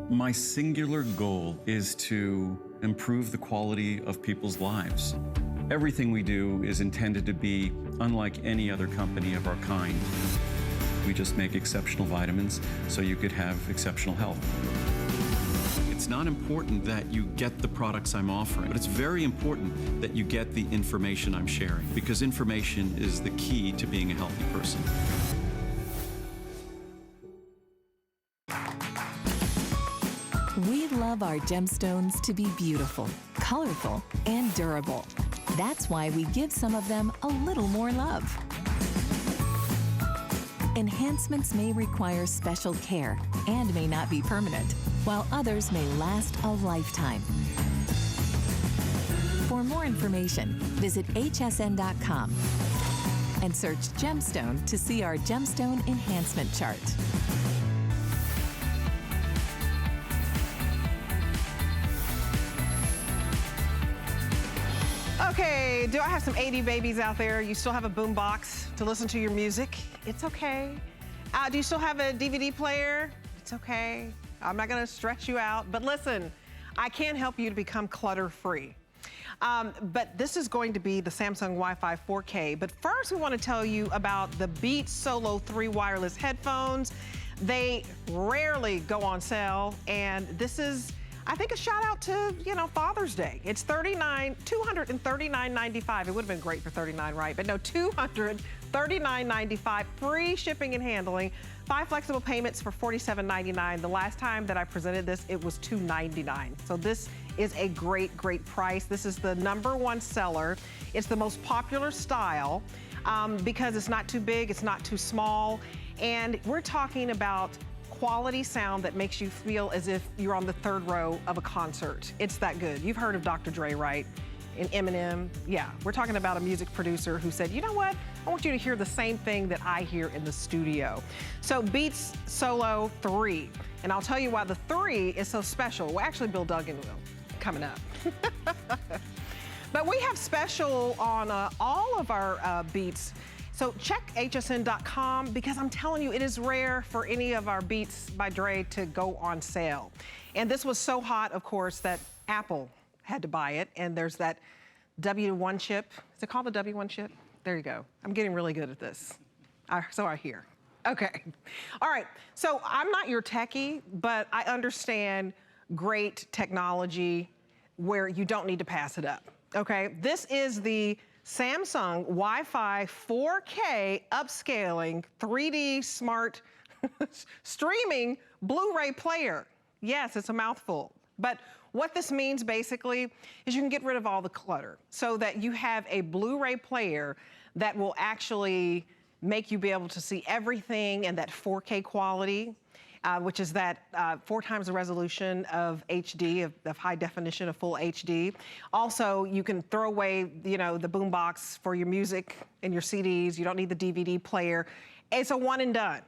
My singular goal is to improve the quality of people's lives. Everything we do is intended to be unlike any other company of our kind. We just make exceptional vitamins so you could have exceptional health. It's not important that you get the products I'm offering, but it's very important that you get the information I'm sharing, because information is the key to being a healthy person. We love our gemstones to be beautiful, colorful, and durable. That's why we give some of them a little more love. Enhancements may require special care and may not be permanent, while others may last a lifetime. For more information, visit hsn.com and search gemstone to see our gemstone enhancement chart. Okay, do I have some 80 babies out there? You still have a boom box to listen to your music? It's okay. Do you still have a DVD player? It's okay. I'm not gonna stress you out, but listen, I can help you to become clutter-free. But this is going to be the Samsung Wi-Fi 4K. But first, we want to tell you about the Beats Solo 3 wireless headphones. They rarely go on sale, and this is, I think, a shout out to, Father's Day. It's $239.95. It would have been great for $39, right? But no, $239.95, free shipping and handling, 5 flexible payments for $47.99. The last time that I presented this, it was $299. So this is a great, great price. This is the #1 seller. It's the most popular style because it's not too big, it's not too small. And we're talking about quality sound that makes you feel as if you're on the 3rd row of a concert. It's that good. You've heard of Dr. Dre, right? And Eminem. Yeah, we're talking about a music producer who said, you know what? I want you to hear the same thing that I hear in the studio. So Beats Solo 3. And I'll tell you why the 3 is so special. Well, actually, Bill Duggan will, coming up. But we have special on all of our Beats. So check hsn.com, because I'm telling you, it is rare for any of our Beats by Dre to go on sale. And this was so hot, of course, that Apple had to buy it. And there's that W1 chip. Is it called the W1 chip? There you go. I'm getting really good at this. So I hear. Okay. All right. So I'm not your techie, but I understand great technology where you don't need to pass it up. Okay. This is the Samsung Wi-Fi 4K upscaling 3D smart streaming Blu-ray player. Yes, it's a mouthful. But what this means basically is you can get rid of all the clutter so that you have a Blu-ray player that will actually make you be able to see everything in that 4K quality, which is that 4 times the resolution of HD, of high definition, of full HD. Also, you can throw away, the boombox for your music and your CDs. You don't need the DVD player. It's a one and done.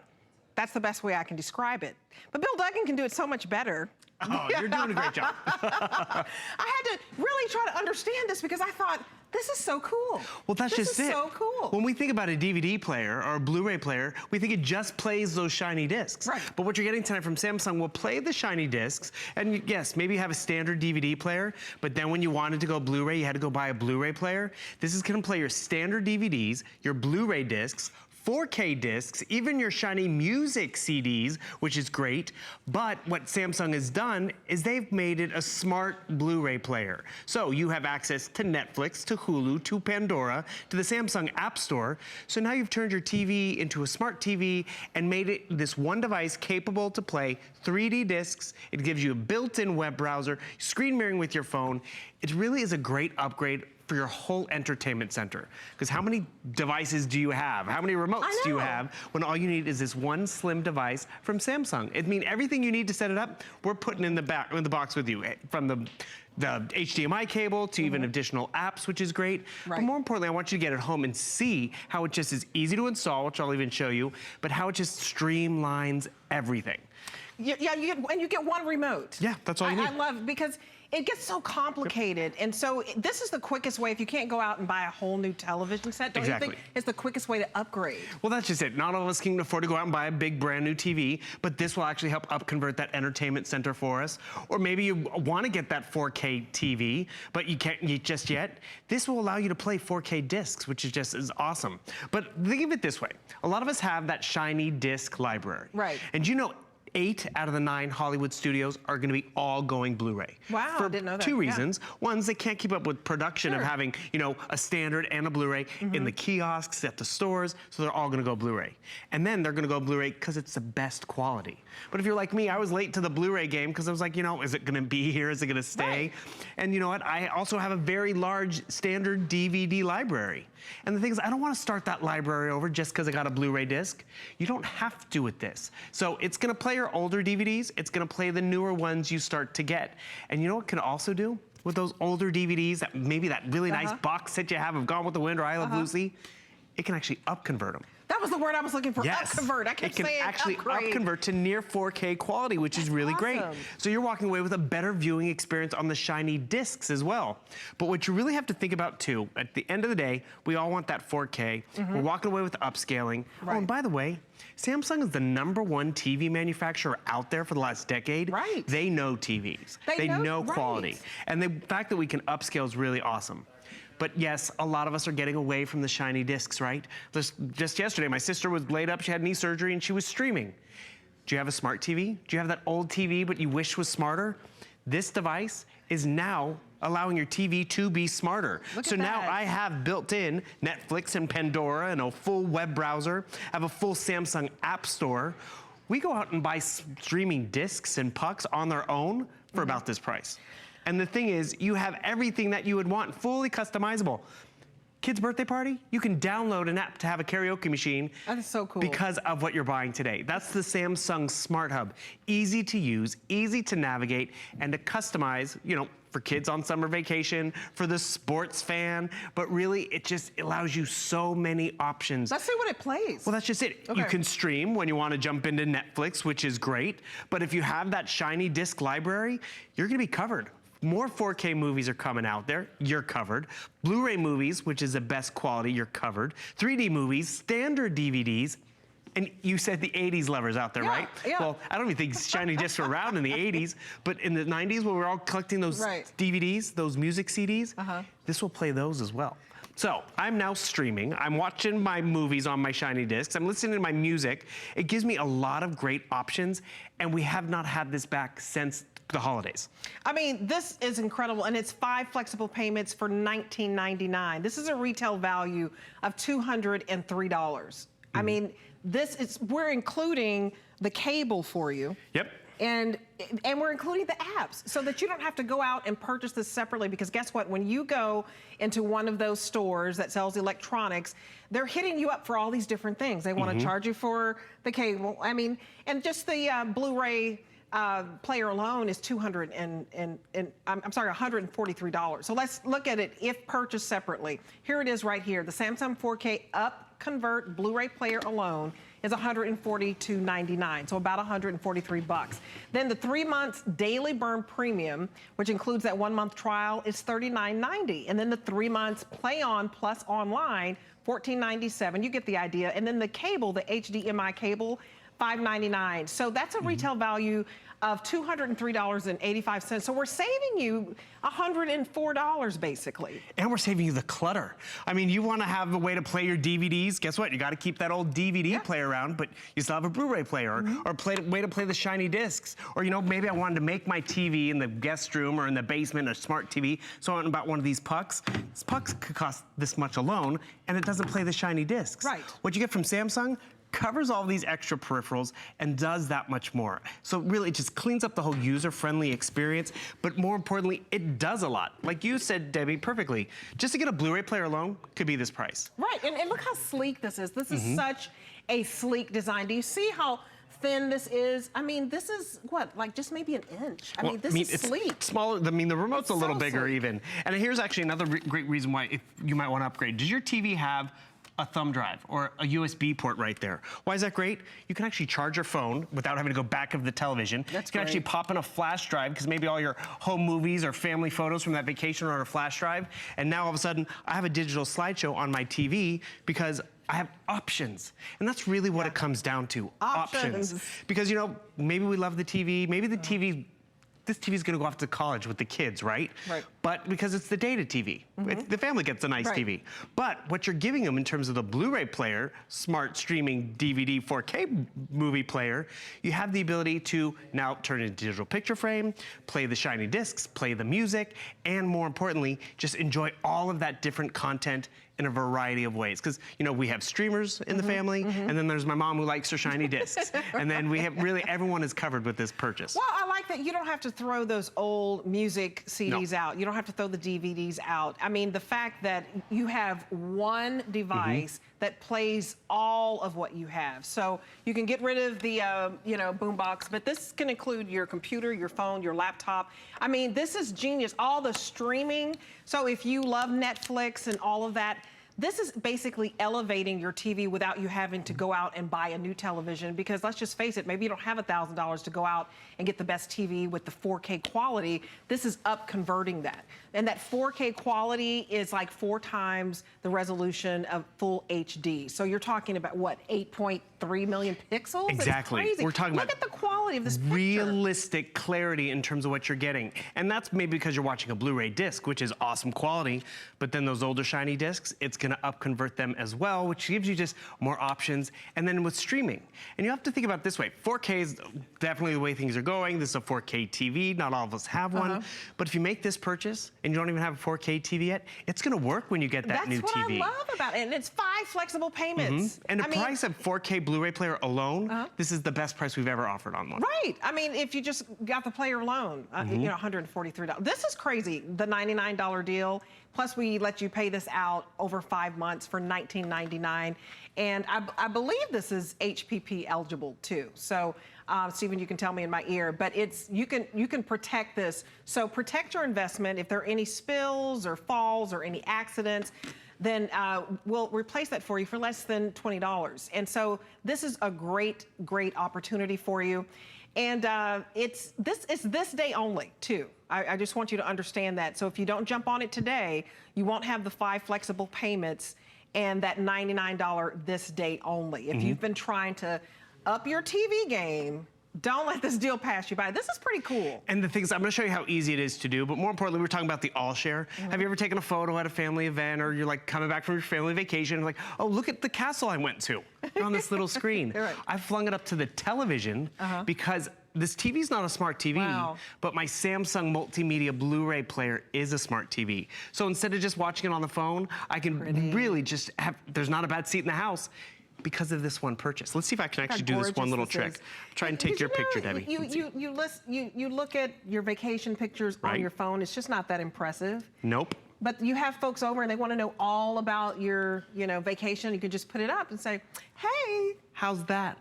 That's the best way I can describe it. But Bill Duggan can do it so much better. Oh, you're doing a great job. I had to really try to understand this because I thought, this is so cool. Well, that's just it. This is so cool. When we think about a DVD player or a Blu-ray player, we think it just plays those shiny discs. Right. But what you're getting tonight from Samsung will play the shiny discs, and yes, maybe you have a standard DVD player, but then when you wanted to go Blu-ray, you had to go buy a Blu-ray player. This is gonna play your standard DVDs, your Blu-ray discs, 4K discs, even your shiny music CDs, which is great. But what Samsung has done is they've made it a smart Blu-ray player. So you have access to Netflix, to Hulu, to Pandora, to the Samsung App Store. So now you've turned your TV into a smart TV and made it this one device capable to play 3D discs. It gives you a built-in web browser, screen mirroring with your phone. It really is a great upgrade for your whole entertainment center. Because how many devices do you have? How many remotes do you have when all you need is this one slim device from Samsung? It means everything you need to set it up, we're putting in the box with you. From the HDMI cable to even additional apps, which is great. Right. But more importantly, I want you to get it home and see how it just is easy to install, which I'll even show you, but how it just streamlines everything. Yeah, you get one remote. Yeah, that's all you need. I love, because it gets so complicated. And so this is the quickest way. If you can't go out and buy a whole new television set, don't you think it's the quickest way to upgrade? Well, that's just it. Not all of us can afford to go out and buy a big brand new TV, but this will actually help upconvert that entertainment center for us. Or maybe you want to get that 4K TV, but you can't just yet. This will allow you to play 4K discs, which is awesome. But think of it this way. A lot of us have that shiny disc library. Right. And you know, 8 out of the 9 Hollywood studios are going to be all going Blu-ray. Wow, for I didn't know that. 2 reasons. One is they can't keep up with production of having, you know, a standard and a Blu-ray in the kiosks, at the stores, so they're all going to go Blu-ray. And then they're going to go Blu-ray because it's the best quality. But if you're like me, I was late to the Blu-ray game because I was like, you know, is it going to be here? Is it going to stay? Right. And you know what? I also have a very large standard DVD library. And the thing is, I don't want to start that library over just because I got a Blu-ray disc. You don't have to with this. So it's going to play your older DVDs. It's going to play the newer ones you start to get. And you know what it can also do with those older DVDs, that maybe that really nice box set you have of Gone with the Wind or I Love Lucy? It can actually upconvert them. That was the word I was looking for, upconvert. I kept saying it can actually upgrade. upconvert to near 4K quality, which is really great. So you're walking away with a better viewing experience on the shiny discs as well. But what you really have to think about too, at the end of the day, we all want that 4K. We're walking away with upscaling. Right. Oh, and by the way, Samsung is the #1 TV manufacturer out there for the last decade. Right. They know TVs. They know quality. And the fact that we can upscale is really awesome. But yes, a lot of us are getting away from the shiny discs, right? Just yesterday, my sister was laid up, she had knee surgery, and she was streaming. Do you have a smart TV? Do you have that old TV but you wish was smarter? This device is now allowing your TV to be smarter. So now I have built in Netflix and Pandora and a full web browser. I have a full Samsung App Store. We go out and buy streaming discs and pucks on their own for about this price. And the thing is, you have everything that you would want, fully customizable. Kid's birthday party, you can download an app to have a karaoke machine. That is so cool. Because of what you're buying today. That's the Samsung Smart Hub. Easy to use, easy to navigate, and to customize, you know, for kids on summer vacation, for the sports fan, but really it just allows you so many options. Let's see what it plays. Well, that's just it. Okay. You can stream when you want to jump into Netflix, which is great, but if you have that shiny disc library, you're gonna be covered. More 4K movies are coming out there, you're covered. Blu-ray movies, which is the best quality, you're covered. 3D movies, standard DVDs, and you said the 80s lovers out there, right? Yeah. Well, I don't even think shiny discs were around in the 80s, but in the 90s when we were all collecting those DVDs, those music CDs, this will play those as well. So I'm now streaming, I'm watching my movies on my shiny discs, I'm listening to my music. It gives me a lot of great options, and we have not had this back since the holidays. I mean, this is incredible, and it's 5 flexible payments for $19.99. This is a retail value of $203. I mean, we're including the cable for you. Yep. And we're including the apps so that you don't have to go out and purchase this separately, because guess what? When you go into one of those stores that sells electronics, they're hitting you up for all these different things. They want to charge you for the cable. I mean, and just the Blu-ray player alone is $143. So let's look at it if purchased separately. Here it is right here. The Samsung 4K Convert Blu-ray player alone is $142.99, so about $143. Then the 3 months daily burn premium, which includes that 1 month trial, is $39.90. And then the 3 months play on plus online, $14.97. You get the idea. And then the cable, the HDMI cable, $5.99. So that's a retail value of $203.85. So we're saving you $104 basically. And we're saving you the clutter. I mean, you want to have a way to play your DVDs. Guess what? You got to keep that old DVD player around, but you still have a Blu-ray player or way to play the shiny discs. Or, you know, maybe I wanted to make my TV in the guest room or in the basement a smart TV, so I went and bought one of these pucks. This pucks could cost this much alone, and it doesn't play the shiny discs. Right. What you get from Samsung covers all these extra peripherals and does that much more. So really, it just cleans up the whole user-friendly experience, but more importantly, it does a lot. Like you said, Debbie, perfectly. Just to get a Blu-ray player alone could be this price. Right, and look how sleek this is. This is such a sleek design. Do you see how thin this is? I mean, this is what, like just maybe an inch. I mean, this is sleek. It's smaller. I mean, the remote's a little bigger sleek. even. And here's actually another great reason why you might want to upgrade. Does your TV have a thumb drive or a USB port right there. Why is that great? You can actually charge your phone without having to go back of the television. That's you can great. actually pop in a flash drive because maybe all your home movies or family photos from that vacation are on a flash drive. And now all of a sudden, I have a digital slideshow on my TV because I have options. And that's really what it comes down to, options. Because, you know, maybe we love the TV, maybe the TV, this TV's gonna go off to college with the kids, right? Right. But because it's the data TV, the family gets a nice TV. But what you're giving them in terms of the Blu-ray player, smart streaming DVD 4K movie player, you have the ability to now turn it into digital picture frame, play the shiny discs, play the music, and more importantly, just enjoy all of that different content in a variety of ways. Because, you know, we have streamers in the family, and then there's my mom who likes her shiny discs. And then we have really, everyone is covered with this purchase. Well, I like that you don't have to throw those old music CDs out. You don't have to throw the DVDs out. I mean, the fact that you have one device that plays all of what you have. So you can get rid of the, you know, boombox, but this can include your computer, your phone, your laptop. I mean, this is genius. All the streaming. So if you love Netflix and all of that, this is basically elevating your TV without you having to go out and buy a new television, because let's just face it, maybe you don't have $1,000 to go out and get the best TV with the 4K quality. This is up converting that. And that 4K quality is like 4 times the resolution of full HD. So you're talking about what, 8.3 million pixels? Exactly. It's crazy. We're talking Look about at the quality of this picture. realistic clarity in terms of what you're getting. And that's maybe because you're watching a Blu-ray disc, which is awesome quality, but then those older shiny discs, it's gonna up convert them as well, which gives you just more options. And then with streaming, and you have to think about it this way, 4K is definitely the way things are going. This is a 4K TV, not all of us have one. But if you make this purchase and you don't even have a 4K TV yet, it's gonna work when you get that new TV. That's what I love about it, and it's 5 flexible payments. And the price of 4K Blu-ray player alone, this is the best price we've ever offered on one. Right. I mean, if you just got the player alone, you know, $143. This is crazy. The $99 deal. Plus, we let you pay this out over 5 months for $19.99. And I believe this is HPP eligible too. So, Stephen, you can tell me in my ear, but it's you can protect this. So protect your investment. If there are any spills or falls or any accidents, then we'll replace that for you for less than $20. And so this is a great opportunity for you. And it's this day only, too. I just want you to understand that. So if you don't jump on it today, you won't have the 5 flexible payments and that $99 this day only. If you've been trying to up your TV game, don't let this deal pass you by. This is pretty cool. And the thing is, I'm gonna show you how easy it is to do, but more importantly, we're talking about the all share. Have you ever taken a photo at a family event, or you're like coming back from your family vacation, and like, oh, look at the castle I went to on this little screen. Right. I flung it up to the television because this TV's not a smart TV, but my Samsung multimedia Blu-ray player is a smart TV. So instead of just watching it on the phone, I can really just have, there's not a bad seat in the house because of this one purchase. Let's see if I can actually do this one little trick. Try and take your picture, Debbie. You look at your vacation pictures on your phone, it's just not that impressive. Nope. But you have folks over and they want to know all about your, vacation. You can just put it up and say, hey. How's that?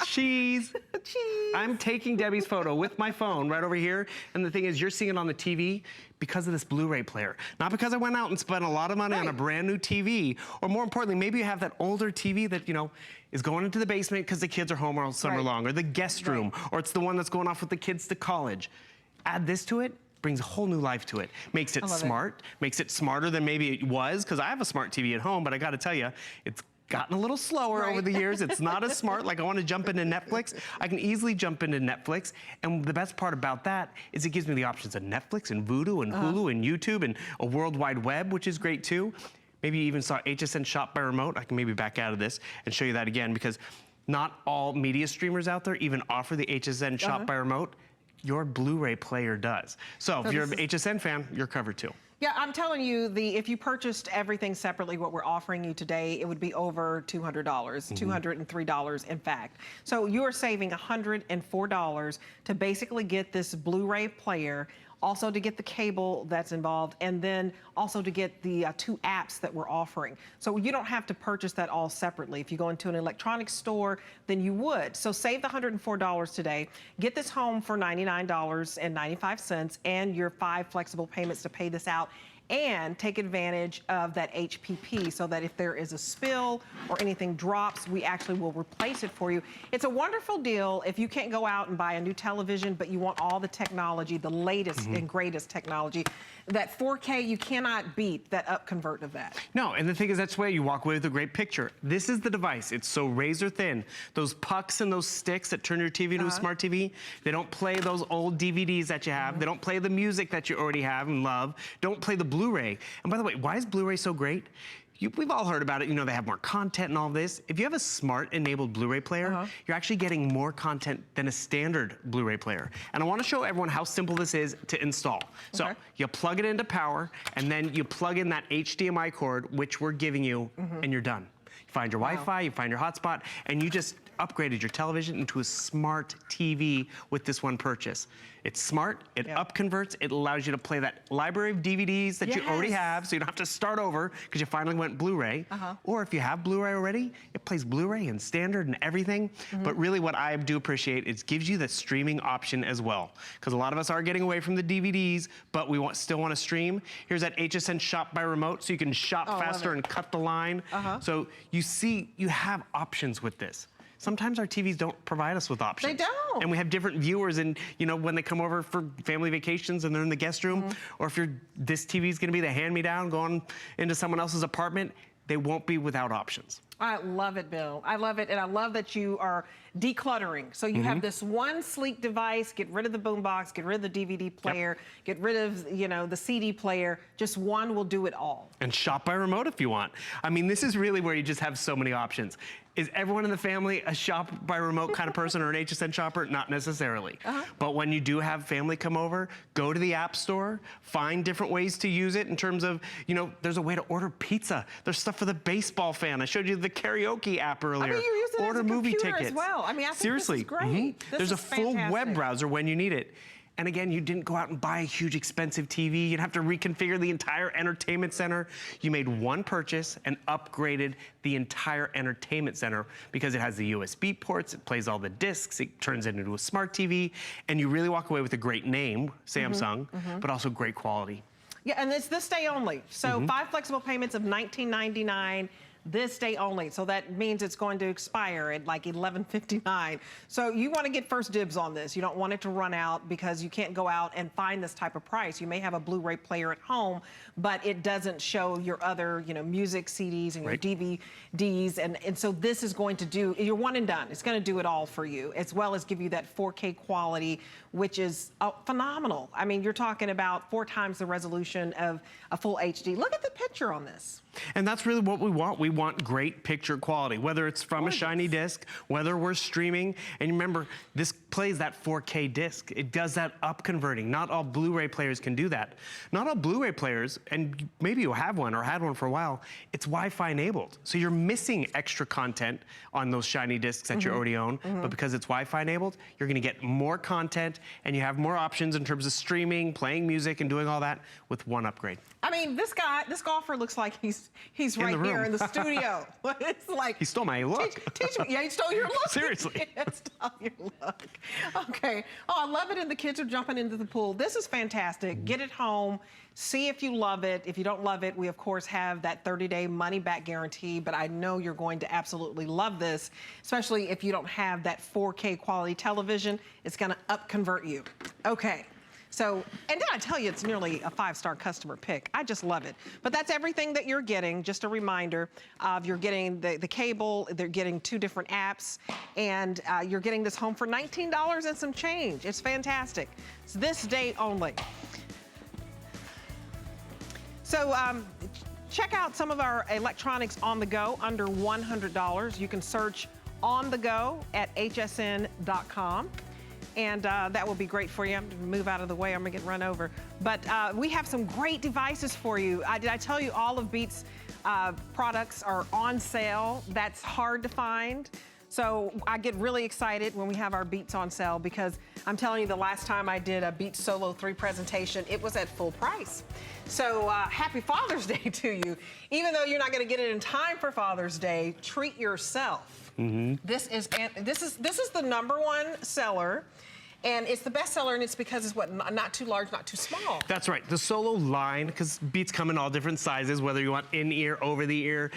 Cheese. Cheese. I'm taking Debbie's photo with my phone right over here. And the thing is, you're seeing it on the TV because of this Blu-ray player. Not because I went out and spent a lot of money on a brand new TV. Or more importantly, maybe you have that older TV that, is going into the basement because the kids are home all summer long, or the guest room, or it's the one that's going off with the kids to college. Add this to it, brings a whole new life to it. Makes it smart, makes it smarter than maybe it was, because I have a smart TV at home, but I gotta tell you, it's gotten a little slower over the years. It's not as smart. Like, I want to jump into Netflix. I can easily jump into Netflix. And the best part about that is it gives me the options of Netflix and Vudu and Hulu and YouTube and a World Wide Web, which is great too. Maybe you even saw HSN Shop by Remote. I can maybe back out of this and show you that again, because not all media streamers out there even offer the HSN Shop by Remote. Your Blu-ray player does. So if you're an HSN fan, you're covered too. Yeah, I'm telling you, if you purchased everything separately, what we're offering you today, it would be over $200, $203 in fact. So you are saving $104 to basically get this Blu-ray player, also to get the cable that's involved, and then also to get the 2 apps that we're offering. So you don't have to purchase that all separately. If you go into an electronics store, then you would. So save the $104 today. Get this home for $99.95 and your 5 flexible payments to pay this out. and take advantage of that HPP so that if there is a spill or anything drops, we actually will replace it for you. It's a wonderful deal if you can't go out and buy a new television, but you want all the technology, the latest and greatest technology. That 4K, you cannot beat that up convert of that. No, and the thing is, that's where you walk away with a great picture. This is the device. It's so razor thin. Those pucks and those sticks that turn your TV into a smart TV, they don't play those old DVDs that you have. They don't play the music that you already have and love. Don't play the Blu-ray. And by the way, why is Blu-ray so great? We've all heard about it. You know, they have more content and all this. If you have a smart-enabled Blu-ray player, you're actually getting more content than a standard Blu-ray player. And I want to show everyone how simple this is to install. So you plug it into power, and then you plug in that HDMI cord, which we're giving you, and you're done. You find your Wi-Fi, you find your hotspot, and you just upgraded your television into a smart TV with this one purchase. It's smart, it upconverts, it allows you to play that library of DVDs that you already have, so you don't have to start over because you finally went Blu-ray. Or if you have Blu-ray already, it plays Blu-ray and standard and everything. But really what I do appreciate is it gives you the streaming option as well. Because a lot of us are getting away from the DVDs, but we still want to stream. Here's that HSN Shop by Remote, so you can shop faster and cut the line. So you see, you have options with this. Sometimes our TVs don't provide us with options. They don't. And we have different viewers, and you know, when they come over for family vacations and they're in the guest room, or if this TV is going to be the hand-me-down going into someone else's apartment, they won't be without options. I love it, Bill. I love it, and I love that you are decluttering. So you have this one sleek device, get rid of the boombox, get rid of the DVD player, get rid of, you know, the CD player. Just one will do it all. And shop by remote if you want. I mean, this is really where you just have so many options. Is everyone in the family a shop by remote kind of person or an HSN shopper? Not necessarily. But when you do have family come over, go to the App Store, find different ways to use it in terms of, you know, there's a way to order pizza. There's stuff for the baseball fan. I showed you the karaoke app earlier. I mean, you use it order as a movie computer tickets. as well. I mean, I think seriously, this is great. This there's is a full web fantastic. browser when you need it. And again, you didn't go out and buy a huge expensive TV. You'd have to reconfigure the entire entertainment center. You made one purchase and upgraded the entire entertainment center because it has the USB ports, it plays all the discs, it turns it into a smart TV, and you really walk away with a great name, Samsung, but also great quality. Yeah, and it's this day only. So 5 flexible payments of $19.99. This day only, so that means it's going to expire at like $11.59. So you want to get first dibs on this. You don't want it to run out because you can't go out and find this type of price. You may have a Blu-ray player at home, but it doesn't show your other, you know, music CDs and your DVDs, and so this is going to do, you're one and done. It's going to do it all for you, as well as give you that 4K quality, which is phenomenal. I mean, you're talking about 4 times the resolution of a full HD. Look at the picture on this. And that's really what we want. We want great picture quality, whether it's from a shiny disc, whether we're streaming. And remember, this plays that 4K disc. It does that up converting. Not all Blu-ray players can do that. Not all Blu-ray players, and maybe you have one or had one for a while, it's Wi-Fi enabled. So you're missing extra content on those shiny discs that you already own, but because it's Wi-Fi enabled, you're gonna get more content and you have more options in terms of streaming, playing music, and doing all that with one upgrade. I mean, this golfer looks like he's right here in the studio. It's like he stole my look. Teach me. Yeah, he stole your look. Seriously. He stole your look. Okay. Oh, I love it, and the kids are jumping into the pool. This is fantastic. Get it home. See if you love it. If you don't love it, we of course have that 30-day money-back guarantee, but I know you're going to absolutely love this, especially if you don't have that 4K quality television. It's gonna up-convert you. Okay. So, and did I tell you it's nearly a 5-star customer pick? I just love it. But that's everything that you're getting. Just a reminder of you're getting the cable, they're getting 2 different apps, and you're getting this home for $19 and some change. It's fantastic. It's this day only. So check out some of our electronics on the go under $100. You can search on the go at hsn.com. And that will be great for you. I'm gonna move out of the way, I'm gonna get run over. But we have some great devices for you. Did I tell you all of Beats products are on sale? That's hard to find. So I get really excited when we have our Beats on sale because I'm telling you, the last time I did a Beats Solo 3 presentation, it was at full price. So happy Father's Day to you. Even though you're not gonna get it in time for Father's Day, treat yourself. This is the #1 seller. And it's the bestseller, and it's because it's what, not too large, not too small. That's right. The Solo line, because Beats come in all different sizes, whether you want in-ear, over-the-ear,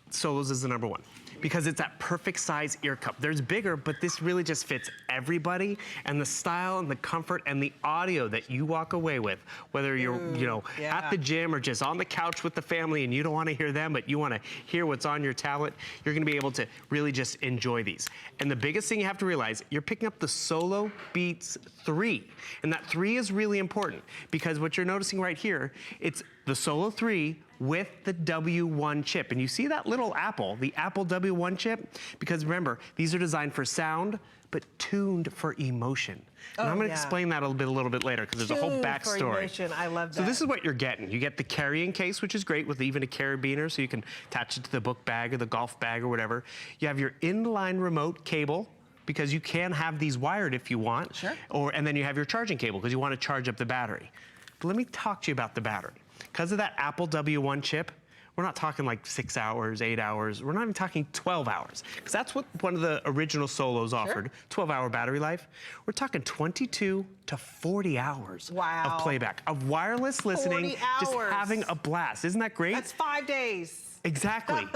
Solos is the #1. Because it's that perfect size ear cup. There's bigger, but this really just fits everybody, and the style and the comfort and the audio that you walk away with, whether you're, at the gym or just on the couch with the family and you don't want to hear them, but you want to hear what's on your tablet, you're going to be able to really just enjoy these. And the biggest thing you have to realize, you're picking up the Solo Beats 3. And that 3 is really important because what you're noticing right here, it's the Solo 3 with the W1 chip. And you see that little Apple, the Apple W1 chip? Because remember, these are designed for sound, but tuned for emotion. And I'm gonna explain that a little bit later because there's a whole backstory. For emotion. I love that. So this is what you're getting. You get the carrying case, which is great with even a carabiner, so you can attach it to the book bag or the golf bag or whatever. You have your inline remote cable, because you can have these wired if you want. Sure. And then you have your charging cable because you want to charge up the battery. But let me talk to you about the battery. Because of that Apple W1 chip, we're not talking like 6 hours, 8 hours. We're not even talking 12 hours. Because that's what one of the original Solos offered, 12-hour battery life. We're talking 22 to 40 hours of playback, of wireless listening, just having a blast. Isn't that great? That's 5 days. Exactly.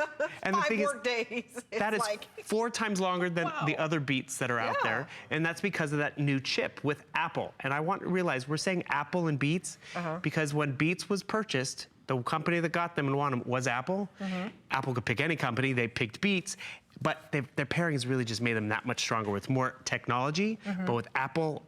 And the thing is, days. that is 4 times longer than the other Beats that are out there. And that's because of that new chip with Apple. And I want to realize we're saying Apple and Beats because when Beats was purchased, the company that got them and wanted them was Apple. Apple could pick any company. They picked Beats. But their pairing has really just made them that much stronger with more technology, but with Apple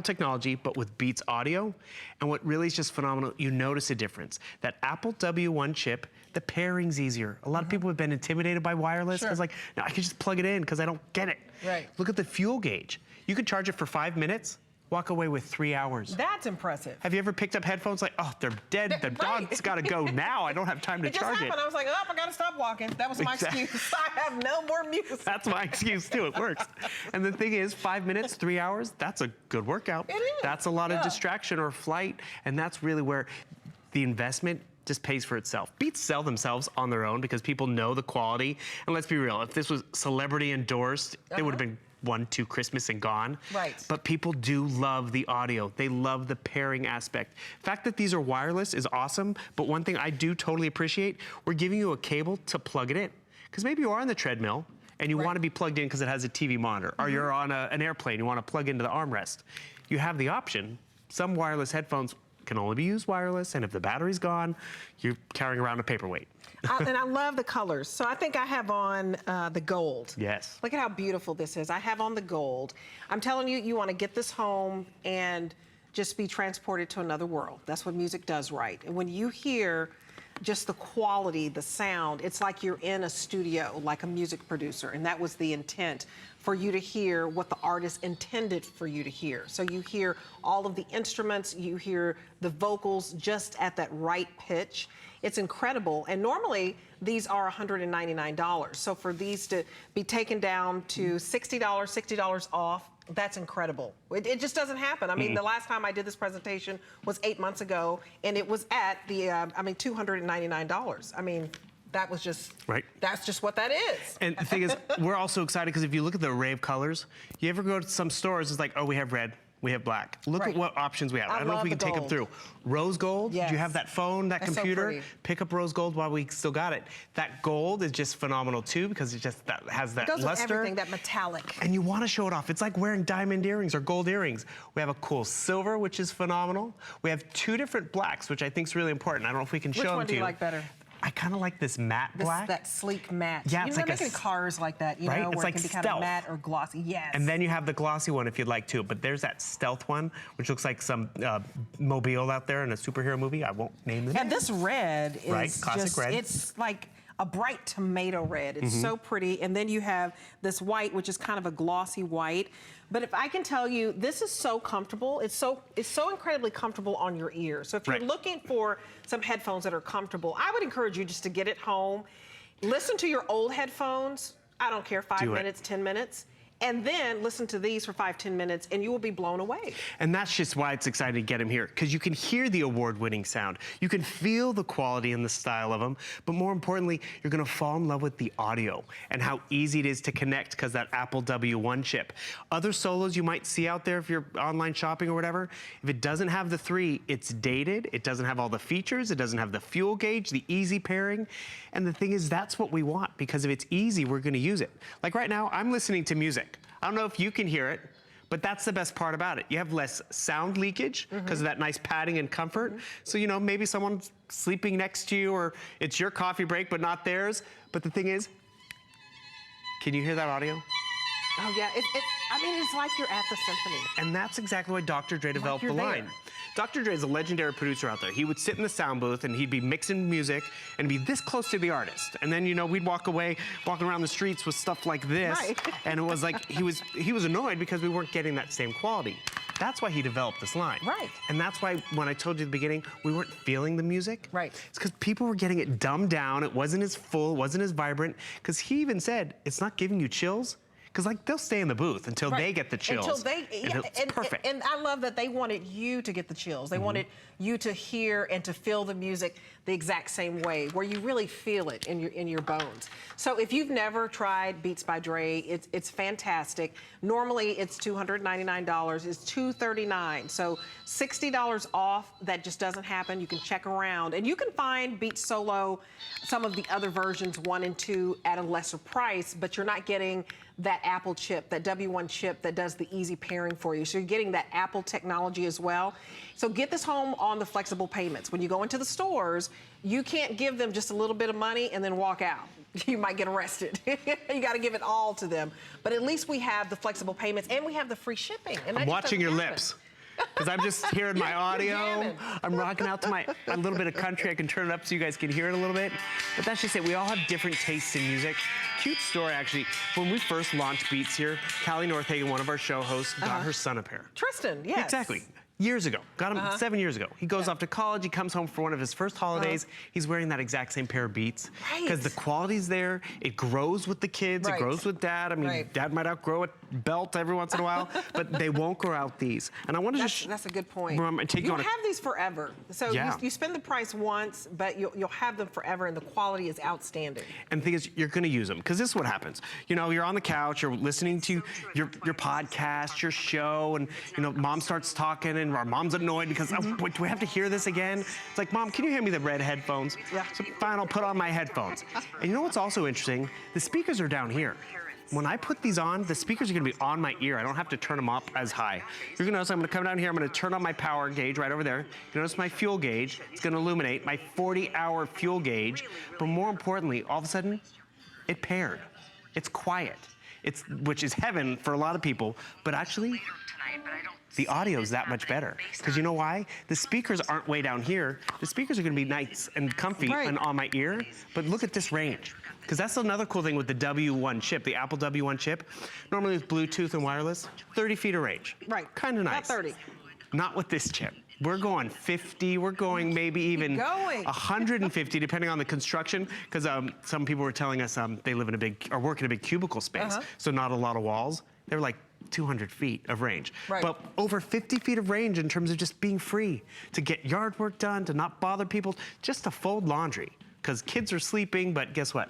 technology, but with Beats audio. And what really is just phenomenal, you notice a difference. That Apple W1 chip, the pairing's easier. A lot of people have been intimidated by wireless because like, no, I can just plug it in because I don't get it. Right. Look at the fuel gauge. You can charge it for 5 minutes, walk away with 3 hours. That's impressive. Have you ever picked up headphones like, oh, they're dead, the dog's gotta go now, I don't have time to charge it. It just happened, I was like, oh, I gotta stop walking. That was my excuse. I have no more music. That's my excuse too, it works. And the thing is, 5 minutes, 3 hours, that's a good workout. It is. That's a lot of distraction or flight, and that's really where the investment just pays for itself. Beats sell themselves on their own because people know the quality. And let's be real, if this was celebrity endorsed, it would have been 1-2 Christmas and gone. Right. But people do love the audio. They love the pairing aspect. The fact that these are wireless is awesome, but one thing I do totally appreciate, we're giving you a cable to plug it in. Because maybe you are on the treadmill and you want to be plugged in because it has a TV monitor, or you're on an airplane, you want to plug into the armrest. You have the option. Some wireless headphones can only be used wireless, and if the battery's gone, you're carrying around a paperweight. And I love the colors. So I think I have on the gold. Yes. Look at how beautiful this is. I have on the gold. I'm telling you, you want to get this home and just be transported to another world. That's what music does, right? And when you hear just the quality, the sound, it's like you're in a studio, like a music producer. And that was the intent, for you to hear what the artist intended for you to hear. So you hear all of the instruments, you hear the vocals just at that right pitch. It's incredible. And normally these are $199. So for these to be taken down to $60, $60 off, that's incredible. It just doesn't happen. I mean, the last time I did this presentation was 8 months ago, and it was at the, $299. I mean, that was just, that's just what that is. And the thing is, we're also excited because if you look at the array of colors, you ever go to some stores, it's like, oh, we have red, we have black. Look at what options we have. I don't know if we can take them through. Rose gold, do you have that phone, that computer? So pick up rose gold while we still got it. That gold is just phenomenal too because it just has that luster. It goes with everything, that metallic. And you want to show it off. It's like wearing diamond earrings or gold earrings. We have a cool silver, which is phenomenal. We have 2 different blacks, which I think is really important. I don't know if we can show them to you. Which one do you like better? I kind of like this matte black. That sleek matte. Yeah, it's like making cars like that, you know, it's where like it can be stealth. kind of matte or glossy. Yes. And then you have the glossy one if you'd like to, but there's that stealth one, which looks like some mobile out there in a superhero movie. I won't name the name. And this red is classic red. It's like a bright tomato red. It's so pretty. And then you have this white, which is kind of a glossy white. But if I can tell you, this is so comfortable. It's so incredibly comfortable on your ear. So if you're looking for some headphones that are comfortable, I would encourage you just to get it home. Listen to your old headphones. I don't care, 5 minutes, 10 minutes. and then listen to these for 5-10 minutes, and you will be blown away. And that's just why it's exciting to get him here, because you can hear the award-winning sound. You can feel the quality and the style of them, but more importantly, you're gonna fall in love with the audio and how easy it is to connect because that Apple W1 chip. Other solos you might see out there if you're online shopping or whatever, if it doesn't have the 3, it's dated, it doesn't have all the features, it doesn't have the fuel gauge, the easy pairing, and the thing is, that's what we want, because if it's easy, we're gonna use it. Like right now, I'm listening to music. I don't know if you can hear it, but that's the best part about it. You have less sound leakage because of that nice padding and comfort. So, you know, maybe someone's sleeping next to you or it's your coffee break, but not theirs. But the thing is, can you hear that audio? Oh yeah, I mean, it's like you're at the symphony. And that's exactly why Dr. Dre developed the line. There. Dr. Dre is a legendary producer out there. He would sit in the sound booth and he'd be mixing music and be this close to the artist. And then, you know, we'd walk away, walking around the streets with stuff like this. Right. And it was like, he was annoyed because we weren't getting that same quality. That's why he developed this line. Right. And that's why when I told you at the beginning, we weren't feeling the music. Right. It's because people were getting it dumbed down. It wasn't as full, wasn't as vibrant. Because he even said, it's not giving you chills. Because like they'll stay in the booth until they get the chills. Until they, it's perfect. And I love that they wanted you to get the chills. They wanted you to hear and to feel the music the exact same way, where you really feel it in your bones. So if you've never tried Beats by Dre, it's fantastic. Normally it's $299. It's $239. So $60 off. That just doesn't happen. You can check around, and you can find Beats Solo, some of the other versions 1 and 2, at a lesser price, but you're not getting that Apple chip, that W1 chip that does the easy pairing for you. So you're getting that Apple technology as well. So get this home on the flexible payments. When you go into the stores, you can't give them just a little bit of money and then walk out. You might get arrested. You got to give it all to them. But at least we have the flexible payments and we have the free shipping. And I'm watching your lips. Because I'm just hearing my audio. I'm rocking out to a little bit of country. I can turn it up so you guys can hear it a little bit. But that's just it. We all have different tastes in music. Cute story, actually. When we first launched Beats here, Callie Northagen, one of our show hosts, got her son a pair. Tristan, yes. Exactly. Years ago. Got him 7 years ago. He goes off to college. He comes home for one of his first holidays. He's wearing that exact same pair of Beats. Because the quality's there. It grows with the kids. It grows with dad. I mean, dad might outgrow a belt every once in a while, but they won't grow out these. And I want to just... That's a good point. You'll have these forever. So you spend the price once, but you'll have them forever, and the quality is outstanding. And the thing is, you're going to use them. Because this is what happens. You know, you're on the couch. You're listening to your podcast, your show, and, you know, mom starts talking, and our mom's annoyed because, do we have to hear this again? It's like, Mom, can you hand me the red headphones? Yeah. So fine, I'll put on my headphones. And you know what's also interesting? The speakers are down here. When I put these on, the speakers are gonna be on my ear. I don't have to turn them up as high. You're gonna notice I'm gonna come down here, I'm gonna turn on my power gauge right over there. You notice my fuel gauge, it's gonna illuminate my 40-hour fuel gauge. But more importantly, all of a sudden, it paired. It's quiet. Which is heaven for a lot of people, but actually, the audio is that much better. Because you know why? The speakers aren't way down here. The speakers are gonna be nice and comfy and on my ear, but look at this range. Because that's another cool thing with the W1 chip, the Apple W1 chip. Normally with Bluetooth and wireless, 30 feet of range. Right. Kind of nice. Not 30. Not with this chip. We're going 50, we're going maybe even 150, depending on the construction, because some people were telling us they live in work in a big cubicle space, so not a lot of walls. They're like 200 feet of range. But over 50 feet of range in terms of just being free to get yard work done, to not bother people, just to fold laundry, because kids are sleeping, but guess what?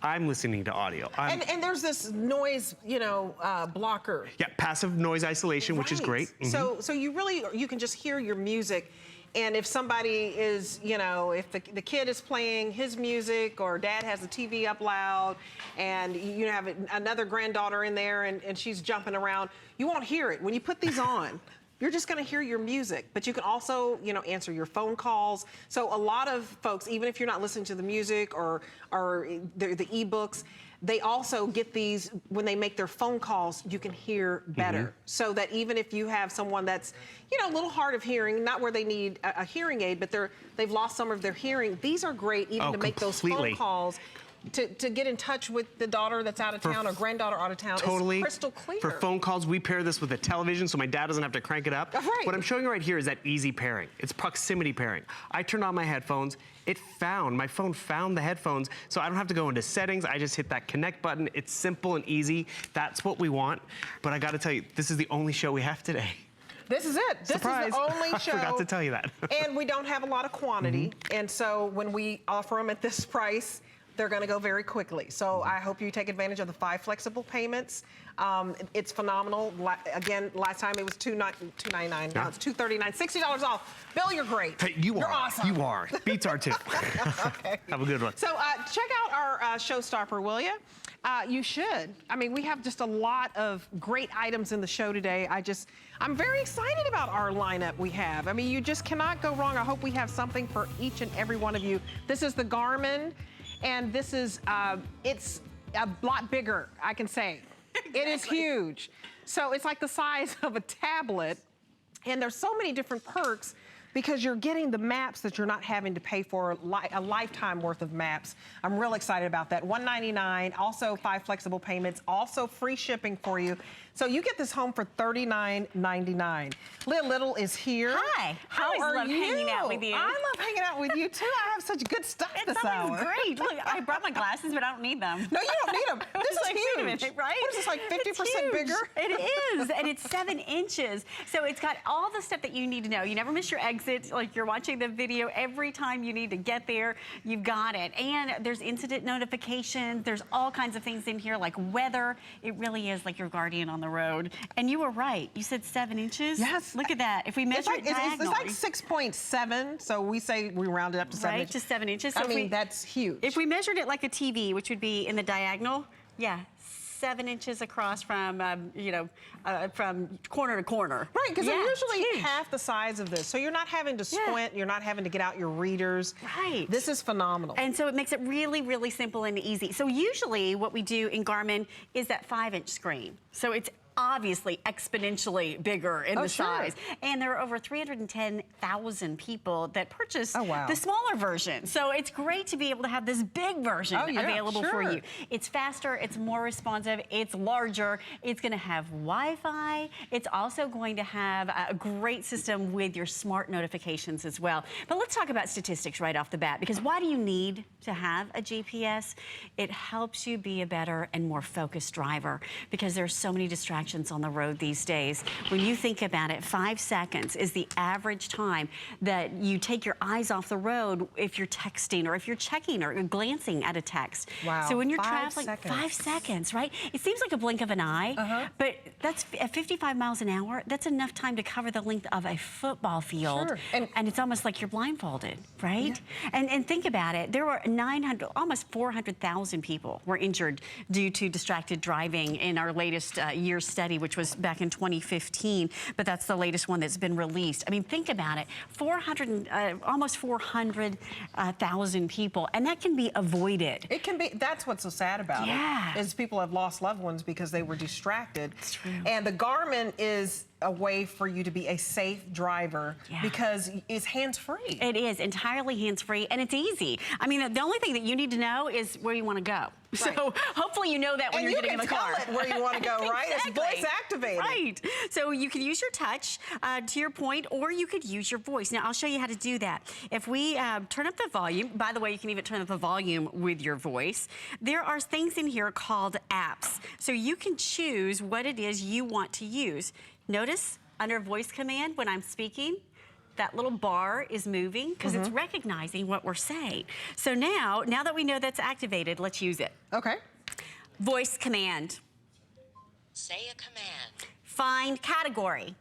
I'm listening to audio. And there's this noise, you know, blocker. Yeah, passive noise isolation, which is great. So you can just hear your music. And if somebody is, you know, if the kid is playing his music or dad has the TV up loud and you have another granddaughter in there and she's jumping around, you won't hear it. When you put these on, you're just gonna hear your music, but you can also, you know, answer your phone calls. So a lot of folks, even if you're not listening to the music or the ebooks, they also get these when they make their phone calls, you can hear better. So that even if you have someone that's, you know, a little hard of hearing, not where they need a hearing aid, but they've lost some of their hearing, these are great even to make those phone calls. to get in touch with the daughter that's out of town or granddaughter out of town. Totally. It's crystal clear. For phone calls, we pair this with a television so my dad doesn't have to crank it up. Right. What I'm showing you right here is that easy pairing. It's proximity pairing. I turned on my headphones. My phone found the headphones, so I don't have to go into settings. I just hit that connect button. It's simple and easy. That's what we want. But I gotta tell you, this is the only show we have today. This is it. Surprise. This is the only show. I forgot to tell you that. And we don't have a lot of quantity. And so when we offer them at this price, they're going to go very quickly. So I hope you take advantage of the 5 flexible payments. It's phenomenal. Again, last time it was $299. Now it's $239. $60 off. Bill, you're great. Hey, you're awesome. You are. Beats are too. Okay. Have a good one. So check out our showstopper, will you? You should. I mean, we have just a lot of great items in the show today. I'm very excited about our lineup we have. I mean, you just cannot go wrong. I hope we have something for each and every one of you. This is the Garmin, and this is, it's a lot bigger, I can say. Exactly. It is huge. So it's like the size of a tablet, and there's so many different perks because you're getting the maps that you're not having to pay for, a lifetime worth of maps. I'm real excited about that. $199, also 5 flexible payments, also free shipping for you. So you get this home for $39.99. Leah Little is here. Hi. How I are love you? hanging out with you. I love hanging out with you too. I have such good stuff this hour. It's great. Look, I brought my glasses, but I don't need them. No, you don't need them. This is like, huge. wait a minute, right? What is this, like 50% bigger? It is, and it's 7 inches. So it's got all the stuff that you need to know. You never miss your exit. Like you're watching the video, every time you need to get there, you've got it. And there's incident notifications. There's all kinds of things in here, like weather. It really is like your guardian on the road. And you were right. You said 7 inches? Yes. Look at that. If we measure it diagonally. It's like 6.7, so we say we round it up to 7 inches. Right, to 7 inches. So I mean, that's huge. If we measured it like a TV, which would be in the diagonal, yeah, 7 inches across from, from corner to corner. Right, because yeah, they're usually huge. half the size of this. So you're not having to squint, you're not having to get out your readers. Right. This is phenomenal. And so it makes it really, really simple and easy. So usually what we do in Garmin is that 5-inch screen. So it's obviously exponentially bigger in the size. And there are over 310,000 people that purchase the smaller version. So it's great to be able to have this big version available for you. It's faster, it's more responsive, it's larger, it's gonna have Wi-Fi, it's also going to have a great system with your smart notifications as well. But let's talk about statistics right off the bat, because why do you need to have a GPS? It helps you be a better and more focused driver, because there's so many distractions on the road these days. When you think about it, 5 seconds is the average time that you take your eyes off the road if you're texting or if you're checking or glancing at a text. Wow. So when you're 5 traveling, seconds. 5 seconds, right? It seems like a blink of an eye, but that's at 55 miles an hour, that's enough time to cover the length of a football field. And it's almost like you're blindfolded, right? And think about it, there were almost 400,000 people were injured due to distracted driving in our latest year's study, which was back in 2015, but that's the latest one that's been released. I mean, think about it, almost 400,000 people, and that can be avoided. It can be. That's what's so sad about it, is people have lost loved ones because they were distracted. It's true. And the Garmin is a way for you to be a safe driver because it's hands-free. It is entirely hands-free, and it's easy. I mean, the only thing that you need to know is where you want to go. Right. So hopefully you know that when you're getting in the car. And you can tell it where you want to go, right? Exactly. It's voice activated. Right. So you can use your touch, to your point, or you could use your voice. Now, I'll show you how to do that. If we turn up the volume, by the way, you can even turn up the volume with your voice. There are things in here called apps. So you can choose what it is you want to use. Notice under voice command, when I'm speaking, that little bar is moving because it's recognizing what we're saying. So now that we know that's activated, let's use it. Okay. Voice command. Say a command. Find category.